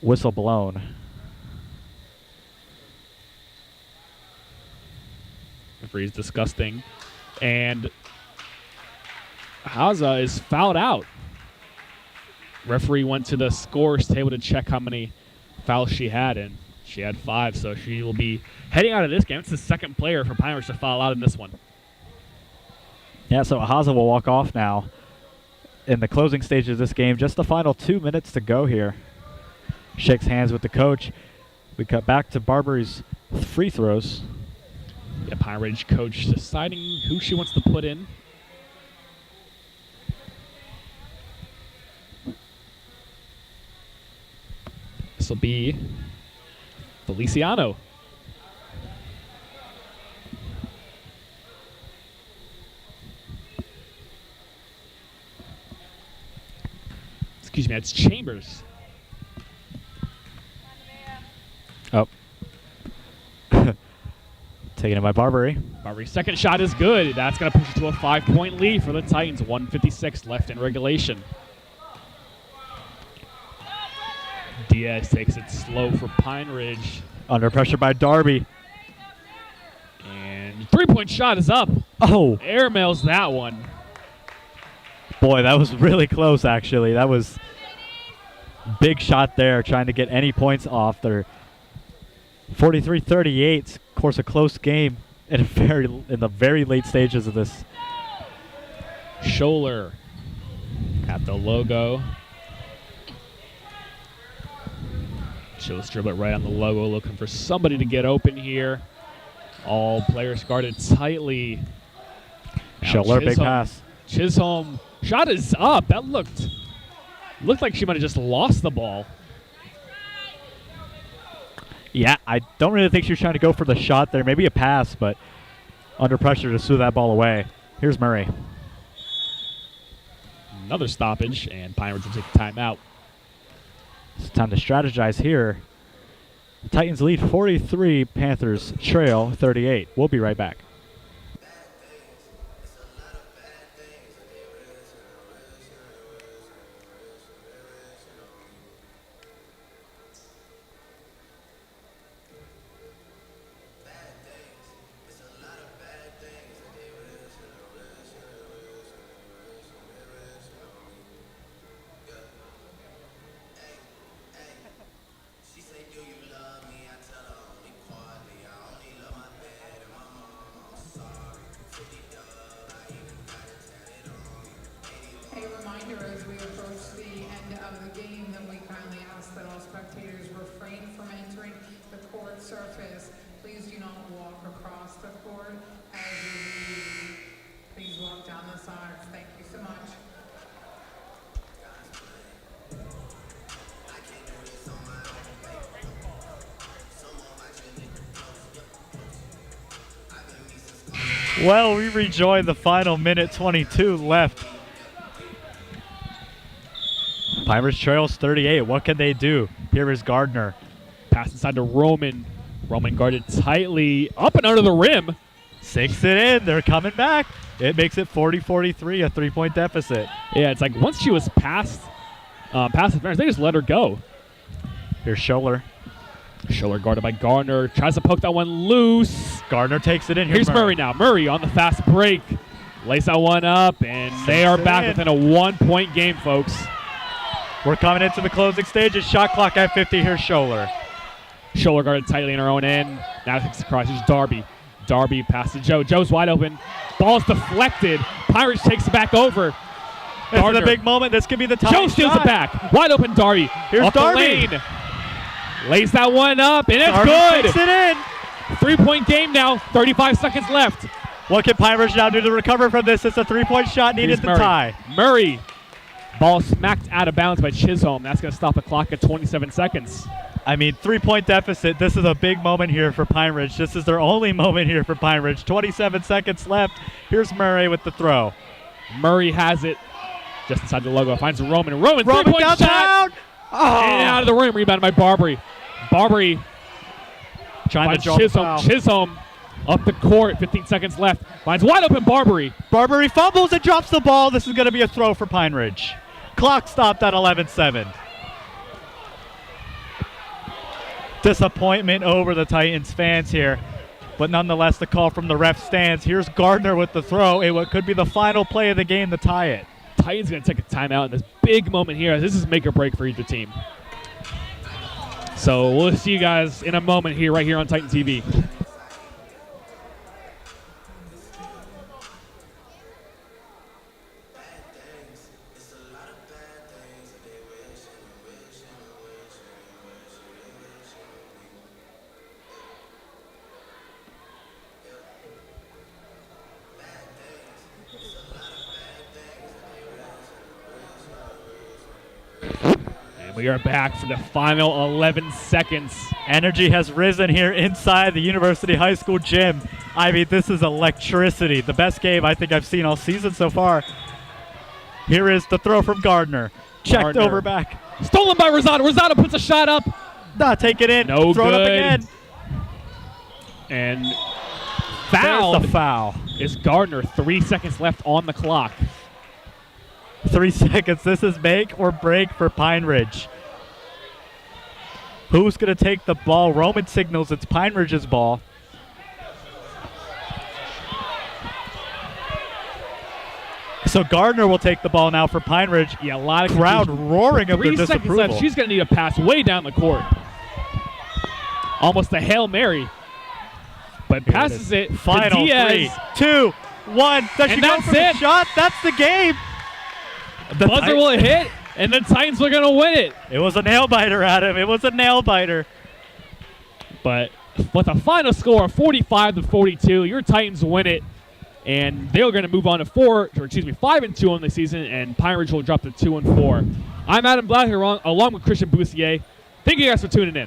Whistle blown. referee is disgusting. And Haza is fouled out. Referee went to the scores table to check how many fouls she had, and she had 5, so she will be heading out of this game. It's the second player for Pine Ridge to foul out in this one. Yeah, so Haza will walk off now in the closing stage of this game. Just the final 2 minutes to go here. Shakes hands with the coach. We cut back to Barbari's free throws. Yeah, Pine Ridge coach deciding who she wants to put in. This will be Feliciano. Excuse me, that's Chambers. Oh. Taken it by Barbary. Barbari's second shot is good. That's going to push it to a 5-point lead for the Titans. 1:56 left in regulation. Diaz takes it slow for Pine Ridge. Under pressure by Darby. And 3-point shot is up. Oh, Airmails that one. boy, that was really close, actually. That was big shot there, trying to get any points off there. 43-38, of course, a close game in the very late stages of this. Scholler at the logo. She'll dribble it right on the logo, looking for somebody to get open here. All players guarded tightly. Now Scholler, big Chisholm- pass. Chisholm, shot is up. That looked like she might have just lost the ball. Yeah, I don't really think she was trying to go for the shot there. Maybe a pass, but under pressure to swat that ball away. Here's Murray. Another stoppage, and Pine Ridge will take a timeout. It's time to strategize here. The Titans lead 43, Panthers trail 38. We'll be right back. A reminder as we approach the end of the game that we kindly ask that all spectators refrain from entering the court surface. Please do not walk across the court as you leave. Please walk down the sides. Thank you so much. Well, we rejoin the final minute 22 left. Pine Ridge trails 38. What can they do? Here is Gardner. Pass inside to Roman. Roman guarded tightly, up and under the rim. Sinks it in. They're coming back. It makes it 40-43, a 3-point deficit. Yeah, it's like once she was past the fence, they just let her go. Here's Scholler. Scholler guarded by Gardner. Tries to poke that one loose. Gardner takes it in. Here's Murray now. Murray on the fast break. Lays that one up, and they are back within a 1-point game, folks. We're coming into the closing stages. Shot clock at 50. Here's Scholler. Scholler guarded tightly in her own end. Now takes across. Here's Darby. Darby passes to Joe. Joe's wide open. Ball's deflected. Pine Ridge takes it back over. This is Gardner. a big moment. This could be the time. Joe steals it back. Wide open Darby. Here's Off Darby. the lane. Lays that one up, and it's Darby good. takes it in. 3-point game now. 35 seconds left. What can Pine Ridge now do to recover from this? It's a 3-point shot needed Here's to Murray. tie. Murray. Ball smacked out of bounds by Chisholm. That's going to stop the clock at 27 seconds. I mean, 3-point deficit. This is a big moment here for Pine Ridge. This is their only moment here for Pine Ridge. 27 seconds left. Here's Murray with the throw. Murray has it just inside the logo. Finds Roman. Roman, Roman three-point downtown. shot. Oh. And out of the rim. Rebounded by Barbary. Barbary Trying to finds draw the Chisholm. foul. Chisholm up the court. 15 seconds left. Finds wide open Barbary. Barbary fumbles and drops the ball. This is going to be a throw for Pine Ridge. Clock stopped at 11-7. Disappointment over the Titans fans here. but nonetheless the call from the ref stands. Here's Gardner with the throw in what could be the final play of the game to tie it. Titans going to take a timeout in this big moment here. This is make or break for either team. So we'll see you guys in a moment here, right here on Titan TV. We are back for the final 11 seconds. Energy has risen here inside the University High School gym. I mean, this is electricity. The best game I think I've seen all season so far. Here is the throw from Gardner. Checked Gardner. over back. Stolen by Rosado. Rosado puts a shot up. Nah, take it in. No Throw it up good. again. And There's fouled the foul. is Gardner. 3 seconds left on the clock. 3 seconds. This is make or break for Pine Ridge. Who's going to take the ball? Roman signals it's Pine Ridge's ball. So Gardner will take the ball now for Pine Ridge. Yeah, a lot of Crowd confusion. roaring of their 3 seconds disapproval. left. She's going to need a pass way down the court. Almost a Hail Mary. But passes it Final to Diaz. 3, 2, 1. Does she And go that's for the it. shot? That's the game. The Buzzer will hit, and the Titans are going to win it. It was a nail biter, Adam. It was a nail biter. But with a final score of 45-42, your Titans win it, and they're going to move on to 5-2 on the season, and Pine Ridge will drop to 2-4. I'm Adam Black along with Christian Boussier. Thank you guys for tuning in.